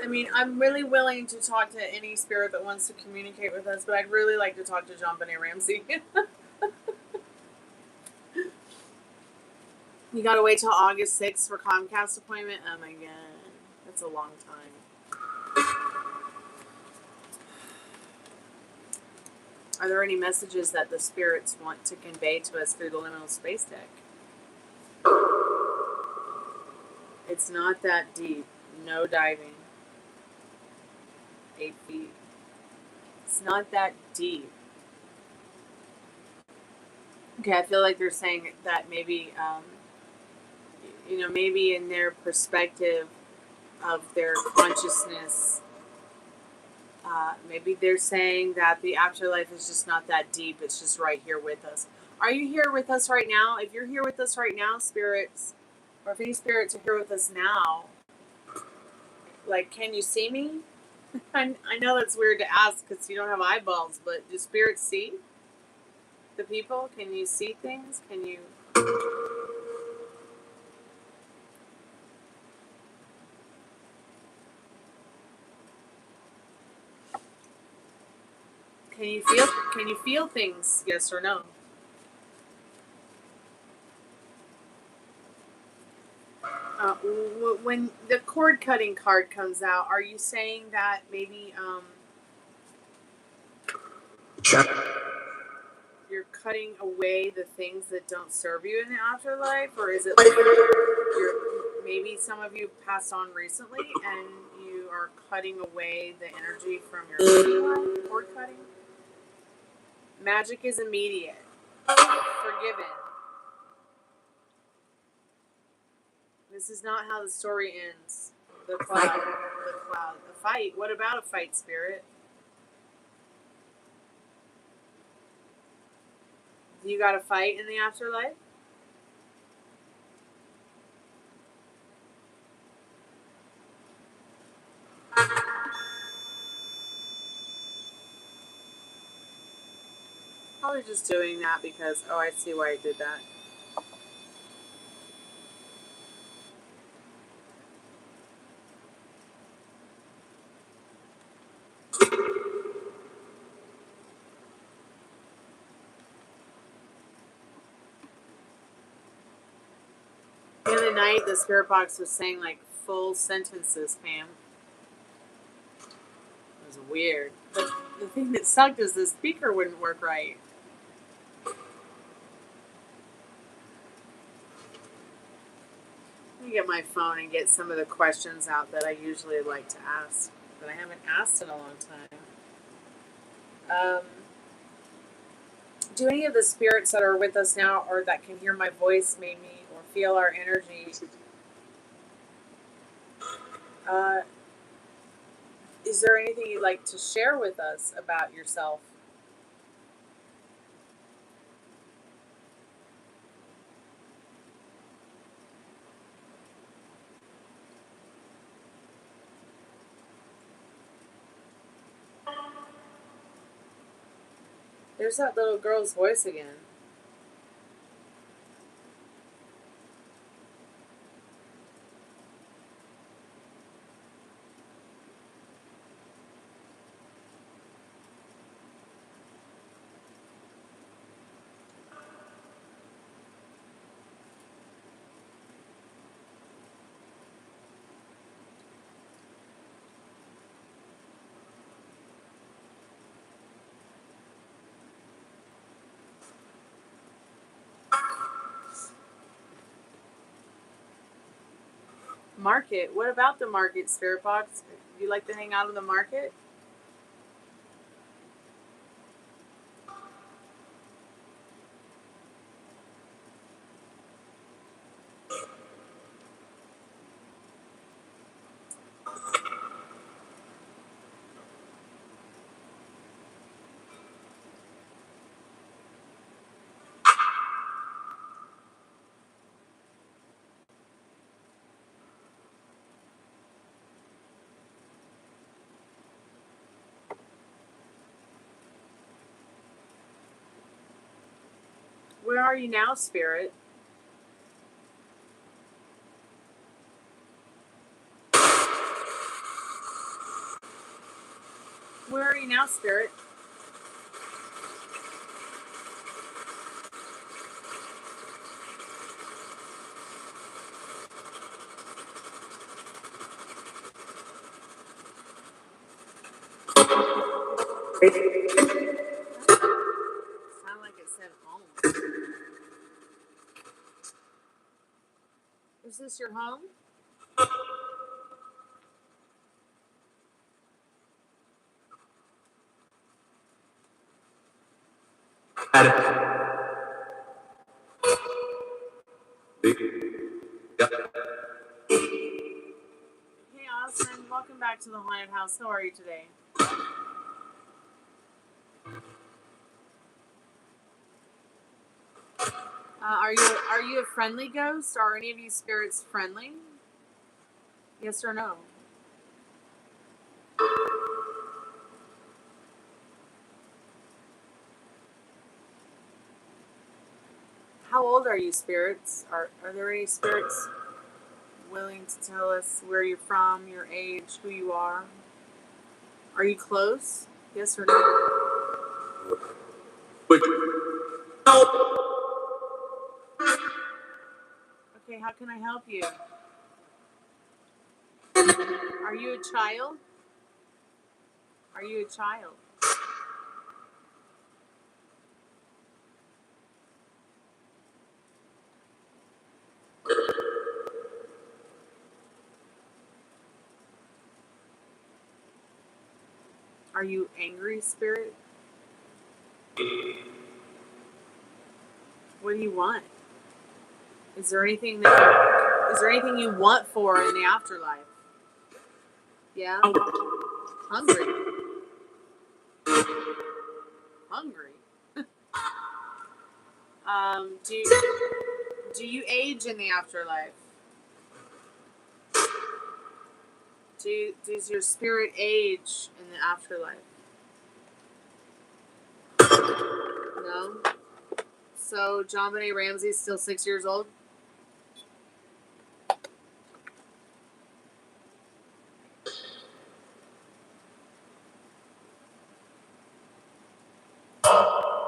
I mean, I'm really willing to talk to any spirit that wants to communicate with us, but I'd really like to talk to JonBenet Ramsey. You gotta wait till August 6th for Comcast appointment? Oh my god. That's a long time. Are there any messages that the spirits want to convey to us through the liminal space deck? It's not that deep. No diving. 8 feet. It's not that deep. Okay, I feel like they're saying that maybe, maybe in their perspective of their consciousness, maybe they're saying that the afterlife is just not that deep. It's just right here with us. Are you here with us right now? If you're here with us right now, spirits, or if any spirits are here with us now, like, can you see me? I know that's weird to ask because you don't have eyeballs, but do spirits see the people? Can you see things? Can you... Can you feel things? Yes or no? When the cord cutting card comes out, are you saying that maybe you're cutting away the things that don't serve you in the afterlife, or is it like maybe some of you passed on recently and you are cutting away the energy from your life? Cord cutting. Magic is immediate. Forgiven. This is not how the story ends. The cloud. A fight. What about a fight, spirit? You got a fight in the afterlife? Probably just doing that because, oh, I see why I did that. The other night, the spirit box was saying like full sentences, Pam. It was weird. But the thing that sucked is the speaker wouldn't work right. Let me get my phone and get some of the questions out that I usually like to ask, that I haven't asked in a long time. Do any of the spirits that are with us now or that can hear my voice maybe or feel our energy, is there anything you'd like to share with us about yourself? There's that little girl's voice again. Market? What about the market, Spirit Box? Do you like to hang out in the market? Where are you now, Spirit? house, Spirit. Sound like it said home. Is this your home? Hey, Austin. Welcome back to the haunted house. How are you today? Are you a friendly ghost? Are any of you spirits friendly? Yes or no? How old are you, spirits? Are there any spirits willing to tell us where you're from, your age, who you are? Are you close? Yes or no? Okay, how can I help you? Are you a child? Are you a child? Are you angry, spirit? What do you want? Is there anything you want for in the afterlife? Yeah? Hungry. Hungry. Do you age in the afterlife? Does your spirit age in the afterlife? No? So John Benet Ramsey's still 6 years old?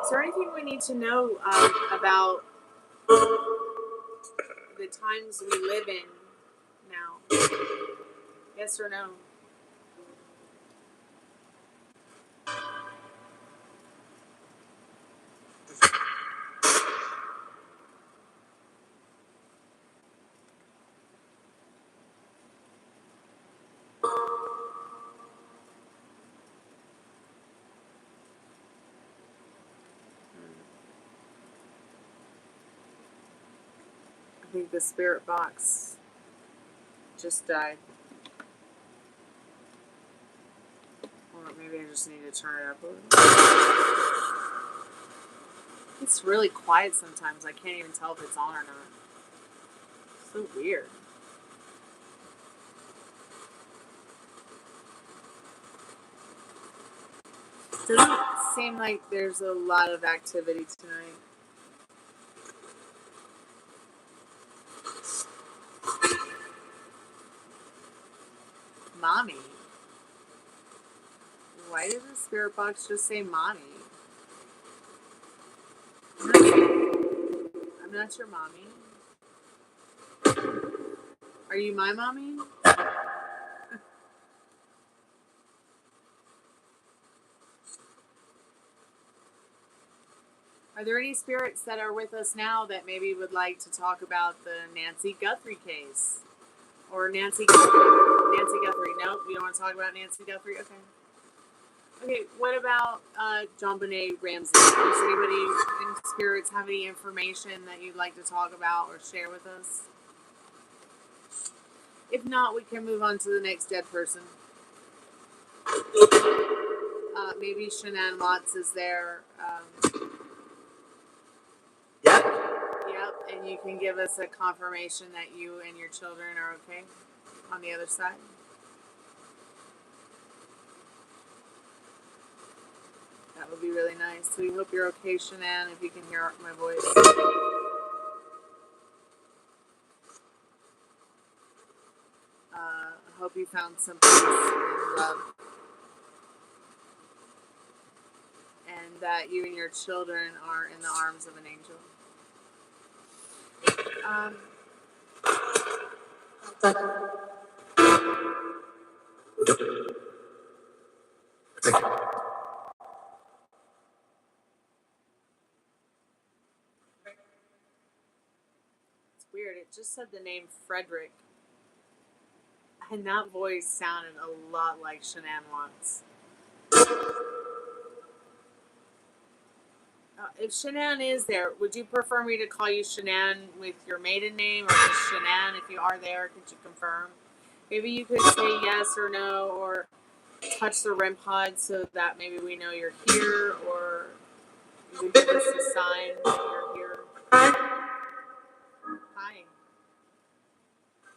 Is there anything we need to know about the times we live in now? Yes or no? I think the spirit box just died. Or maybe I just need to turn it up a little. It's really quiet sometimes. I can't even tell if it's on or not. So weird. Doesn't seem like there's a lot of activity tonight. Mommy. Why did the spirit box just say mommy? I'm not your mommy. Are you my mommy? Are there any spirits that are with us now that maybe would like to talk about the Nancy Guthrie case? Or Nancy Guthrie. Nope, you don't want to talk about Nancy Guthrie? Okay. Okay, what about John Benet Ramsey? Does anybody in spirits have any information that you'd like to talk about or share with us? If not, we can move on to the next dead person. Maybe Shanann Watts is there. Yep, and you can give us a confirmation that you and your children are okay on the other side. That would be really nice. We hope you're okay, Shanann, if you can hear my voice. I hope you found some peace and love. that you and your children are in the arms of an angel. It's weird. It just said the name Frederick. And that voice sounded a lot like Shanann once. If Shanann is there, would you prefer me to call you Shanann with your maiden name, or just Shanann? If you are there, could you confirm? Maybe you could say yes or no, or touch the REM pod so that maybe we know you're here, or you could give us a sign that you're here. Hi.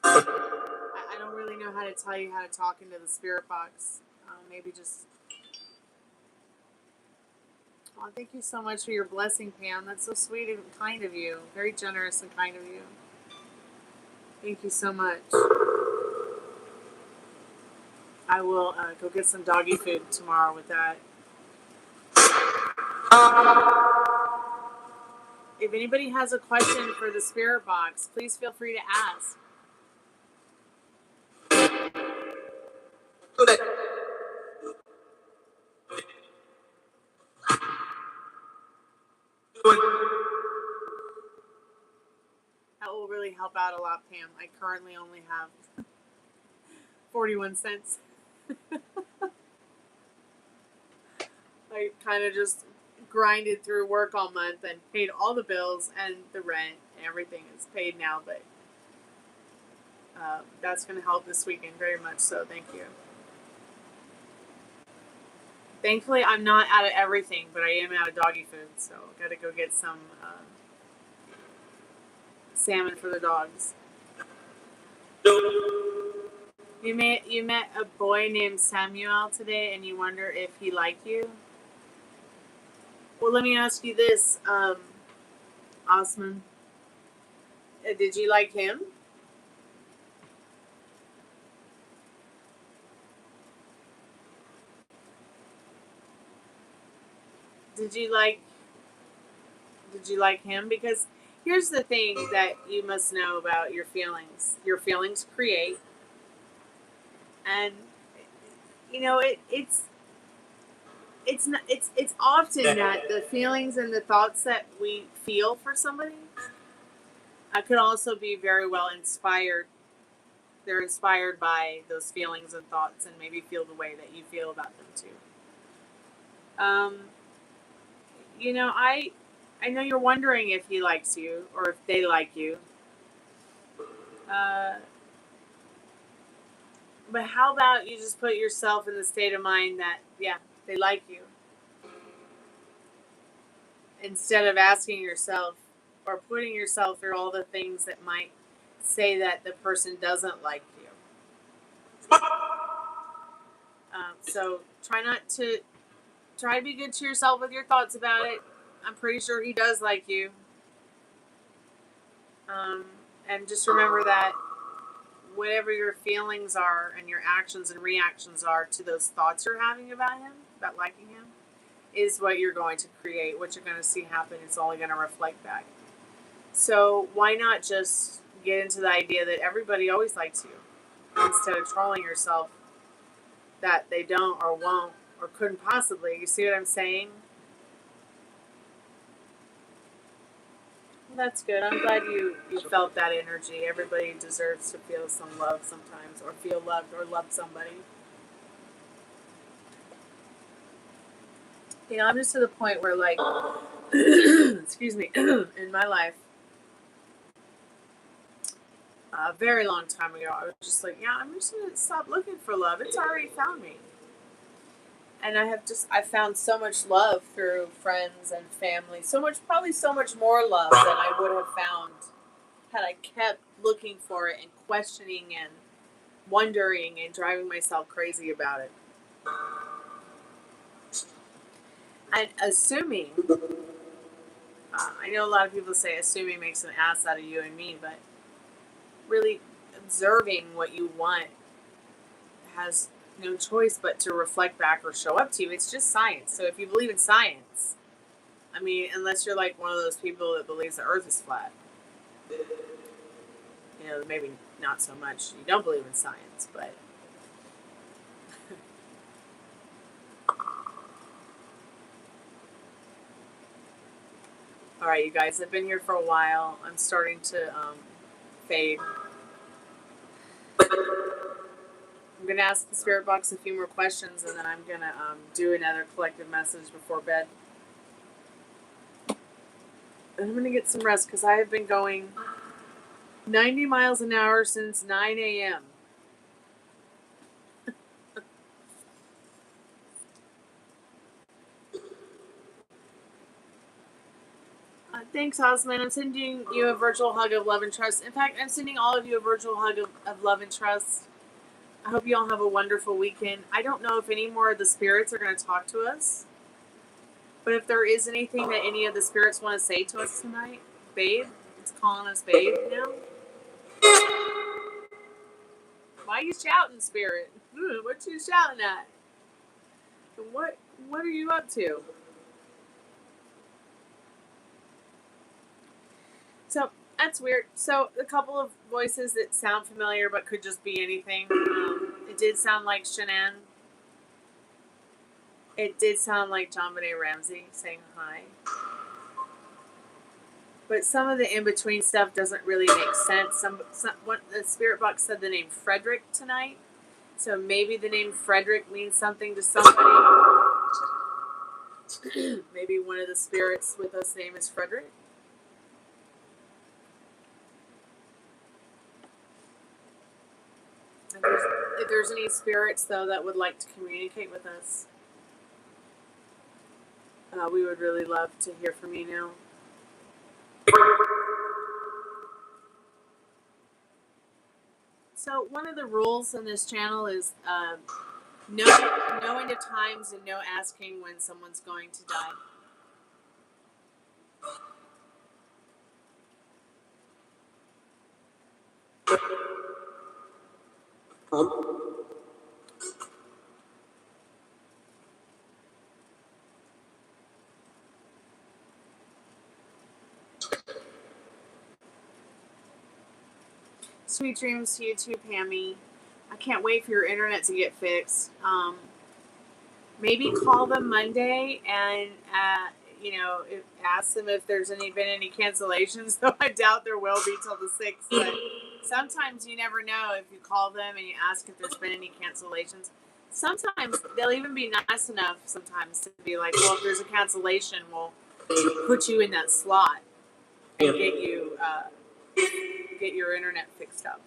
I don't really know how to tell you how to talk into the spirit box. Maybe just... Oh, thank you so much for your blessing, Pam. That's so sweet and kind of you. Very generous and kind of you. Thank you so much. I will go get some doggy food tomorrow with that. If anybody has a question for the spirit box, please feel free to ask. That will really help out a lot, Pam. I currently only have 41 cents. I kind of just grinded through work all month and paid all the bills and the rent and everything is paid now, but that's going to help this weekend very much, so thank you. Thankfully, I'm not out of everything, but I am out of doggy food, so I've got to go get some salmon for the dogs. You met a boy named Samuel today, and you wonder if he liked you? Well, let me ask you this, Osman. Did you like him? Did you like him? Because here's the thing that you must know about your feelings. Your feelings create. And you know, it's often that the feelings and the thoughts that we feel for somebody could also be very well inspired. They're inspired by those feelings and thoughts, and maybe feel the way that you feel about them too. You know, I know you're wondering if he likes you or if they like you. But how about you just put yourself in the state of mind that, yeah, they like you. Instead of asking yourself or putting yourself through all the things that might say that the person doesn't like you. So try to be good to yourself with your thoughts about it. I'm pretty sure he does like you. And just remember that whatever your feelings are and your actions and reactions are to those thoughts you're having about him, about liking him, is what you're going to create. What you're going to see happen is only going to reflect back. So why not just get into the idea that everybody always likes you, instead of trolling yourself that they don't or won't or couldn't possibly. You see what I'm saying? Well, that's good. I'm glad you felt that energy. Everybody deserves to feel some love sometimes, or feel loved or love somebody. You know, I'm just to the point where, like, excuse me, in my life, a very long time ago, I was just like, yeah, I'm just going to stop looking for love. It's already found me. And I found so much love through friends and family. Probably so much more love than I would have found had I kept looking for it and questioning and wondering and driving myself crazy about it. And assuming, I know a lot of people say assuming makes an ass out of you and me, but really observing what you want has no choice but to reflect back or show up to you. It's just science. So if you believe in science, I mean, unless you're like one of those people that believes the earth is flat, you know, maybe not so much. You don't believe in science, but all right, you guys, I've been here for a while. I'm starting to fade. I'm going to ask the spirit box a few more questions, and then I'm going to do another collective message before bed. And I'm going to get some rest because I have been going 90 miles an hour since 9 a.m. Thanks, Osman. I'm sending you a virtual hug of love and trust. In fact, I'm sending all of you a virtual hug of love and trust. I hope you all have a wonderful weekend. I don't know if any more of the spirits are going to talk to us, but if there is anything that any of the spirits want to say to us tonight, babe, it's calling us babe now. Why are you shouting, spirit? What you shouting at? What are you up to? So that's weird. So a couple of voices that sound familiar but could just be anything. It did sound like Shanann. It did sound like John Benet Ramsey saying hi. But some of the in-between stuff doesn't really make sense. What the spirit box said the name Frederick tonight. So maybe the name Frederick means something to somebody. Maybe one of the spirits with us name is Frederick. If there's any spirits, though, that would like to communicate with us, we would really love to hear from you now. So one of the rules in this channel is knowing the times and no asking when someone's going to die. Sweet dreams to you too, Pammy. I can't wait for your internet to get fixed. Maybe call them Monday and ask them if there's been any cancellations. Though I doubt there will be till the 6th. But sometimes you never know if you call them and you ask if there's been any cancellations. Sometimes they'll even be nice enough sometimes to be like, well, if there's a cancellation, we'll put you in that slot and get your internet fixed up.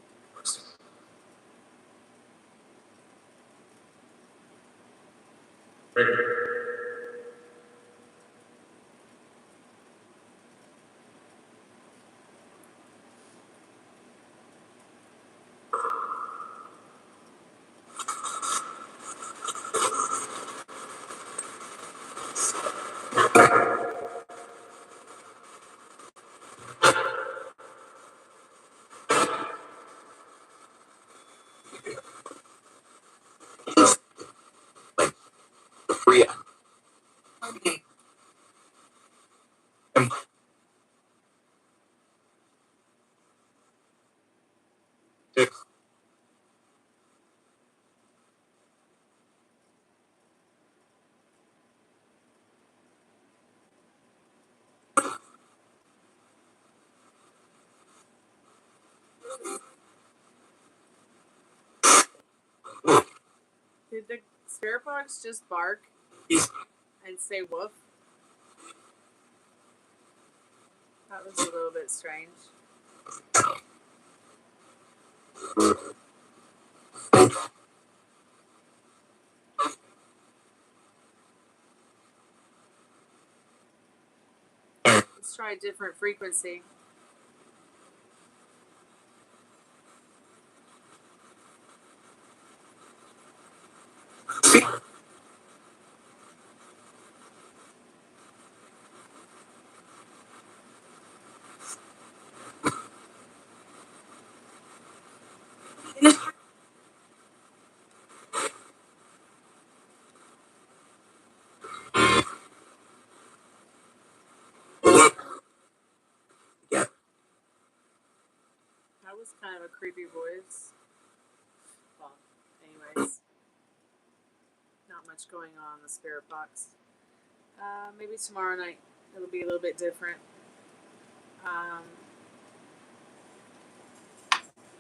Did the spirit box just bark and say woof? That was a little bit strange. Let's try a different frequency. was kind of a creepy voice. Well, anyways, not much going on in the spirit box. Maybe tomorrow night it'll be a little bit different.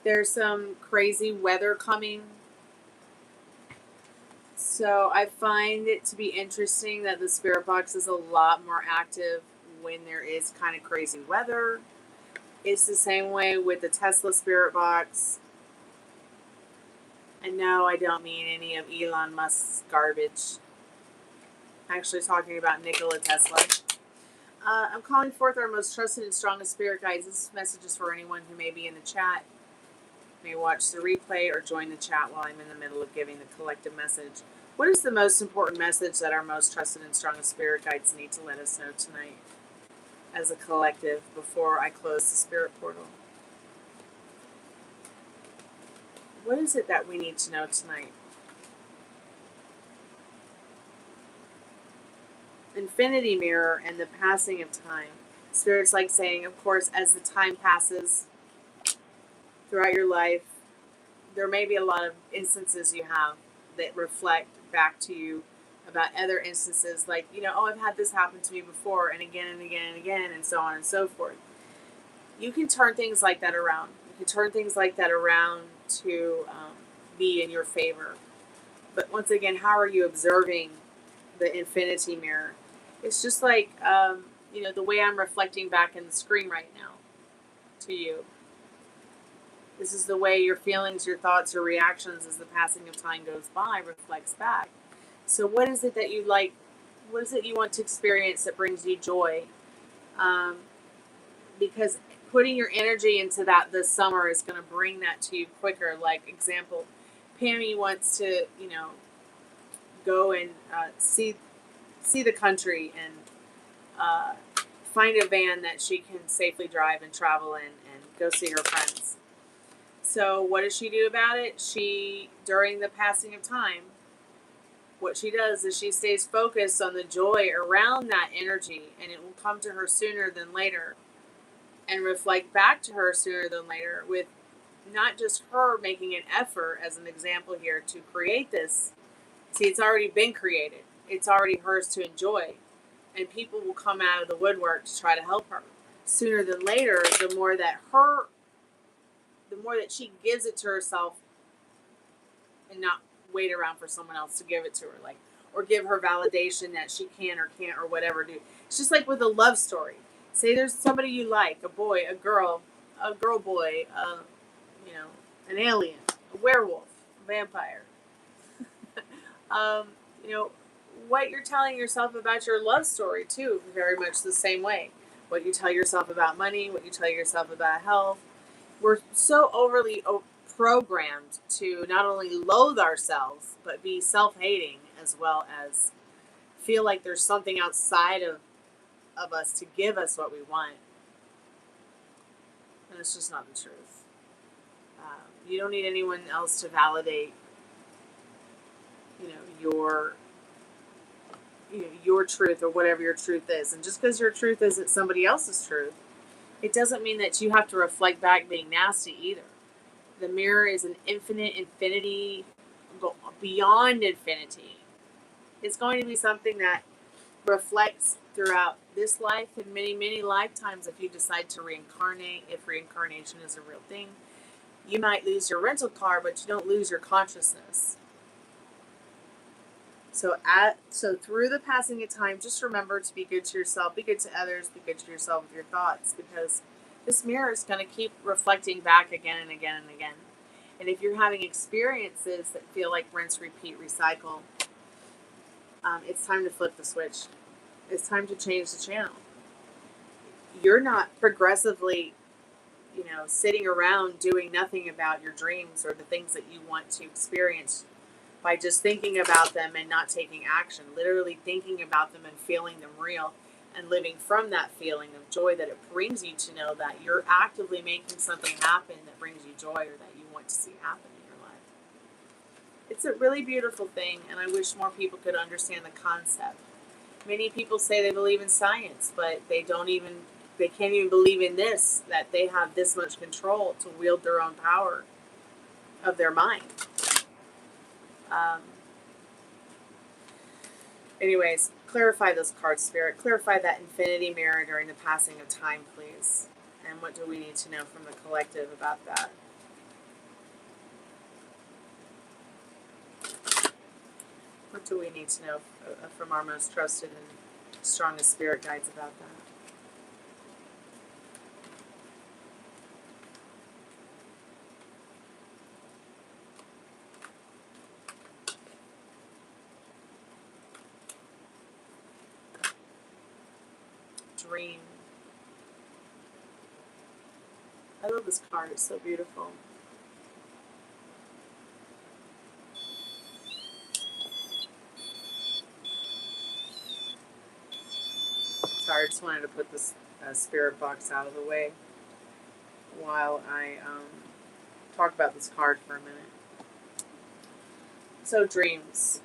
There's some crazy weather coming. So I find it to be interesting that the spirit box is a lot more active when there is kind of crazy weather. It's the same way with the Tesla spirit box. And no, I don't mean any of Elon Musk's garbage. I'm actually talking about Nikola Tesla. I'm calling forth our most trusted and strongest spirit guides. This message is for anyone who may be in the chat, may watch the replay, or join the chat while I'm in the middle of giving the collective message. What is the most important message that our most trusted and strongest spirit guides need to let us know tonight as a collective before I close the spirit portal? What is it that we need to know tonight? Infinity mirror and the passing of time. Spirit's like saying, of course, as the time passes throughout your life, there may be a lot of instances you have that reflect back to you about other instances, like, oh, I've had this happen to me before, and again and again and again, and so on and so forth. You can turn things like that around. You can turn things like that around to be in your favor. But once again, how are you observing the infinity mirror? It's just like, the way I'm reflecting back in the screen right now to you. This is the way your feelings, your thoughts, your reactions as the passing of time goes by reflects back. So what is it that you like? What is it you want to experience that brings you joy? Because putting your energy into that this summer is going to bring that to you quicker. Like, example, Pammy wants to, go and see the country and find a van that she can safely drive and travel in and go see her friends. So what does she do about it? She, during the passing of time, what she does is she stays focused on the joy around that energy, and it will come to her sooner than later and reflect back to her sooner than later, with not just her making an effort, as an example here, to create this. See, it's already been created. It's already hers to enjoy. And people will come out of the woodwork to try to help her. Sooner than later, the more that she gives it to herself and not wait around for someone else to give it to her, like, or give her validation that she can or can't or whatever do. It's just like with a love story. Say there's somebody you like, a boy, a girl boy, an alien, a werewolf, a vampire. What you're telling yourself about your love story too, very much the same way. What you tell yourself about money, what you tell yourself about health. We're so overly programmed to not only loathe ourselves, but be self-hating, as well as feel like there's something outside of us to give us what we want. And it's just not the truth. You don't need anyone else to validate, your truth, or whatever your truth is. And just because your truth isn't somebody else's truth, it doesn't mean that you have to reflect back being nasty either. The mirror is an infinity, beyond infinity. It's going to be something that reflects throughout this life and many, many lifetimes if you decide to reincarnate, if reincarnation is a real thing. You might lose your rental car, but you don't lose your consciousness. So through the passing of time, just remember to be good to yourself, be good to others, be good to yourself with your thoughts, because this mirror is going to keep reflecting back again and again and again. And if you're having experiences that feel like rinse, repeat, recycle, it's time to flip the switch. It's time to change the channel. You're not progressively, sitting around doing nothing about your dreams or the things that you want to experience by just thinking about them and not taking action. Literally thinking about them and feeling them real and living from that feeling of joy that it brings you to know that you're actively making something happen that brings you joy, or that you want to see happen in your life. It's a really beautiful thing, and I wish more people could understand the concept. Many people say they believe in science, but they don't even they can't even believe in this, that they have this much control to wield their own power of their mind. Anyways, clarify those cards, Spirit. Clarify that infinity mirror during the passing of time, please. And what do we need to know from the collective about that? What do we need to know from our most trusted and strongest spirit guides about that? Dream. I love this card. It's so beautiful. Sorry, I just wanted to put this spirit box out of the way while I talk about this card for a minute. So dreams.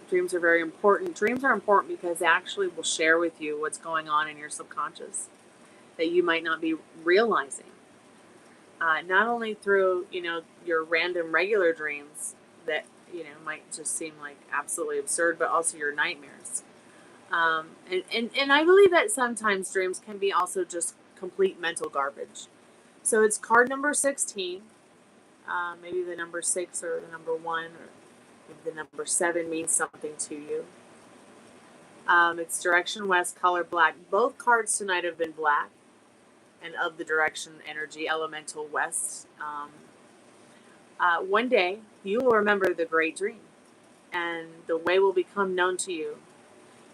Dreams are very important. Dreams are important because they actually will share with you what's going on in your subconscious that you might not be realizing. Not only through, your random regular dreams that, might just seem like absolutely absurd, but also your nightmares. And I believe that sometimes dreams can be also just complete mental garbage. So it's card number 16. Maybe the number 6 or the number 1 or maybe the number 7 means something to you. It's direction west, color black. Both cards tonight have been black and of the direction energy, elemental west. One day you will remember the great dream and the way will become known to you.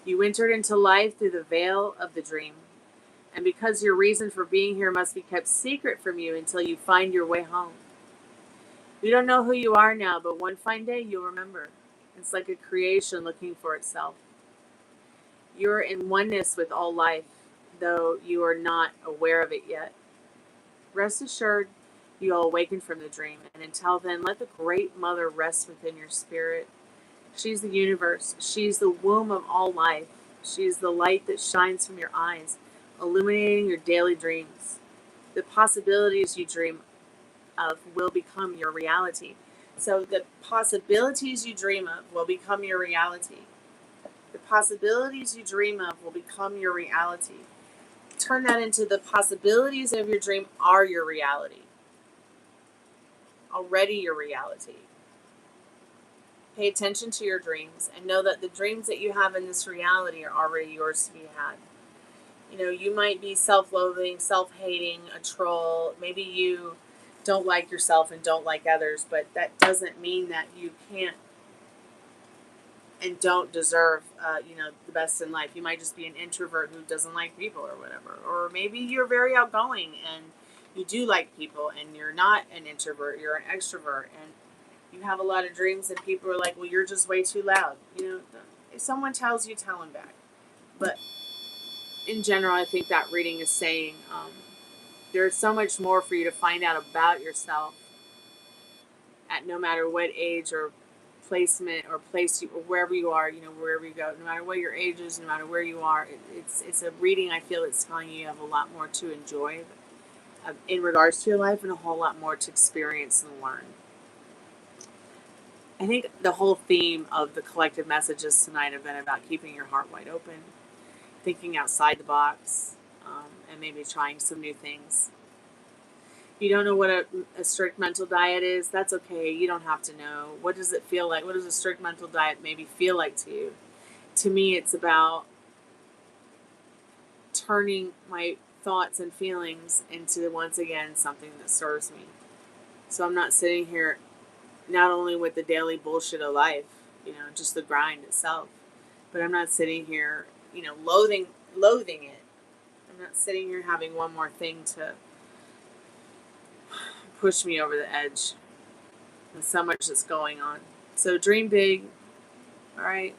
You entered into life through the veil of the dream, and because your reason for being here must be kept secret from you until you find your way home. You don't know who you are now, but one fine day you'll remember. It's like a creation looking for itself. You're in oneness with all life, though you are not aware of it yet. Rest assured, you'll awaken from the dream, and until then, let the Great Mother rest within your spirit. She's the universe. She's the womb of all life. She's the light that shines from your eyes, illuminating your daily dreams. The possibilities you dream of will become your reality. So the possibilities you dream of will become your reality. The possibilities you dream of will become your reality. Turn that into the possibilities of your dream are your reality. Already your reality. Pay attention to your dreams and know that the dreams that you have in this reality are already yours to be had. You might be self-loathing, self-hating, a troll. Maybe you don't like yourself and don't like others, but that doesn't mean that you can't and don't deserve, the best in life. You might just be an introvert who doesn't like people or whatever. Or maybe you're very outgoing and you do like people and you're not an introvert, you're an extrovert, and you have a lot of dreams and people are like, well, you're just way too loud. If someone tells you, tell them back. But in general, I think that reading is saying there's so much more for you to find out about yourself at no matter what age or placement or place you, or wherever you are, wherever you go, no matter what your age is, no matter where you are. It's a reading I feel it's telling you have a lot more to enjoy in regards to your life and a whole lot more to experience and learn. I think the whole theme of the collective messages tonight have been about keeping your heart wide open, thinking outside the box, and maybe trying some new things. If you don't know what a strict mental diet is, that's okay. You don't have to know. What does it feel like? What does a strict mental diet maybe feel like to you? To me, it's about turning my thoughts and feelings into, once again, something that serves me. So I'm not sitting here not only with the daily bullshit of life, just the grind itself, but I'm not sitting here, loathing it. I'm not sitting here having one more thing to push me over the edge. There's so much that's going on. So dream big, all right?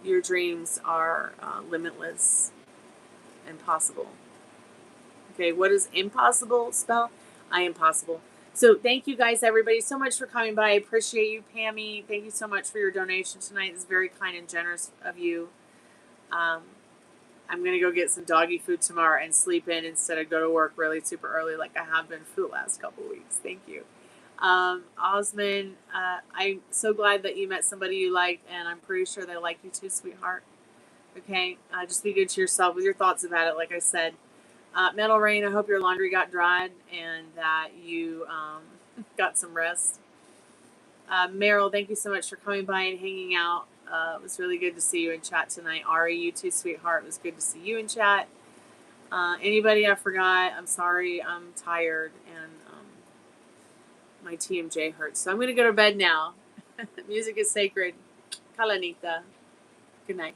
Your dreams are limitless and possible. Okay, what does impossible spell? I am possible. So thank you guys, everybody, so much for coming by. I appreciate you, Pammy. Thank you so much for your donation tonight. It's very kind and generous of you. I'm going to go get some doggy food tomorrow and sleep in instead of go to work really super early like I have been for the last couple of weeks. Thank you. Osman, I'm so glad that you met somebody you liked, and I'm pretty sure they like you too, sweetheart. Okay? Just be good to yourself with your thoughts about it, like I said. Metal Rain, I hope your laundry got dried and that you got some rest. Meryl, thank you so much for coming by and hanging out. It was really good to see you in chat tonight. Ari, you too, sweetheart. It was good to see you in chat. Anybody I forgot, I'm sorry. I'm tired and my TMJ hurts. So I'm going to go to bed now. Music is sacred. Kalanita. Good night.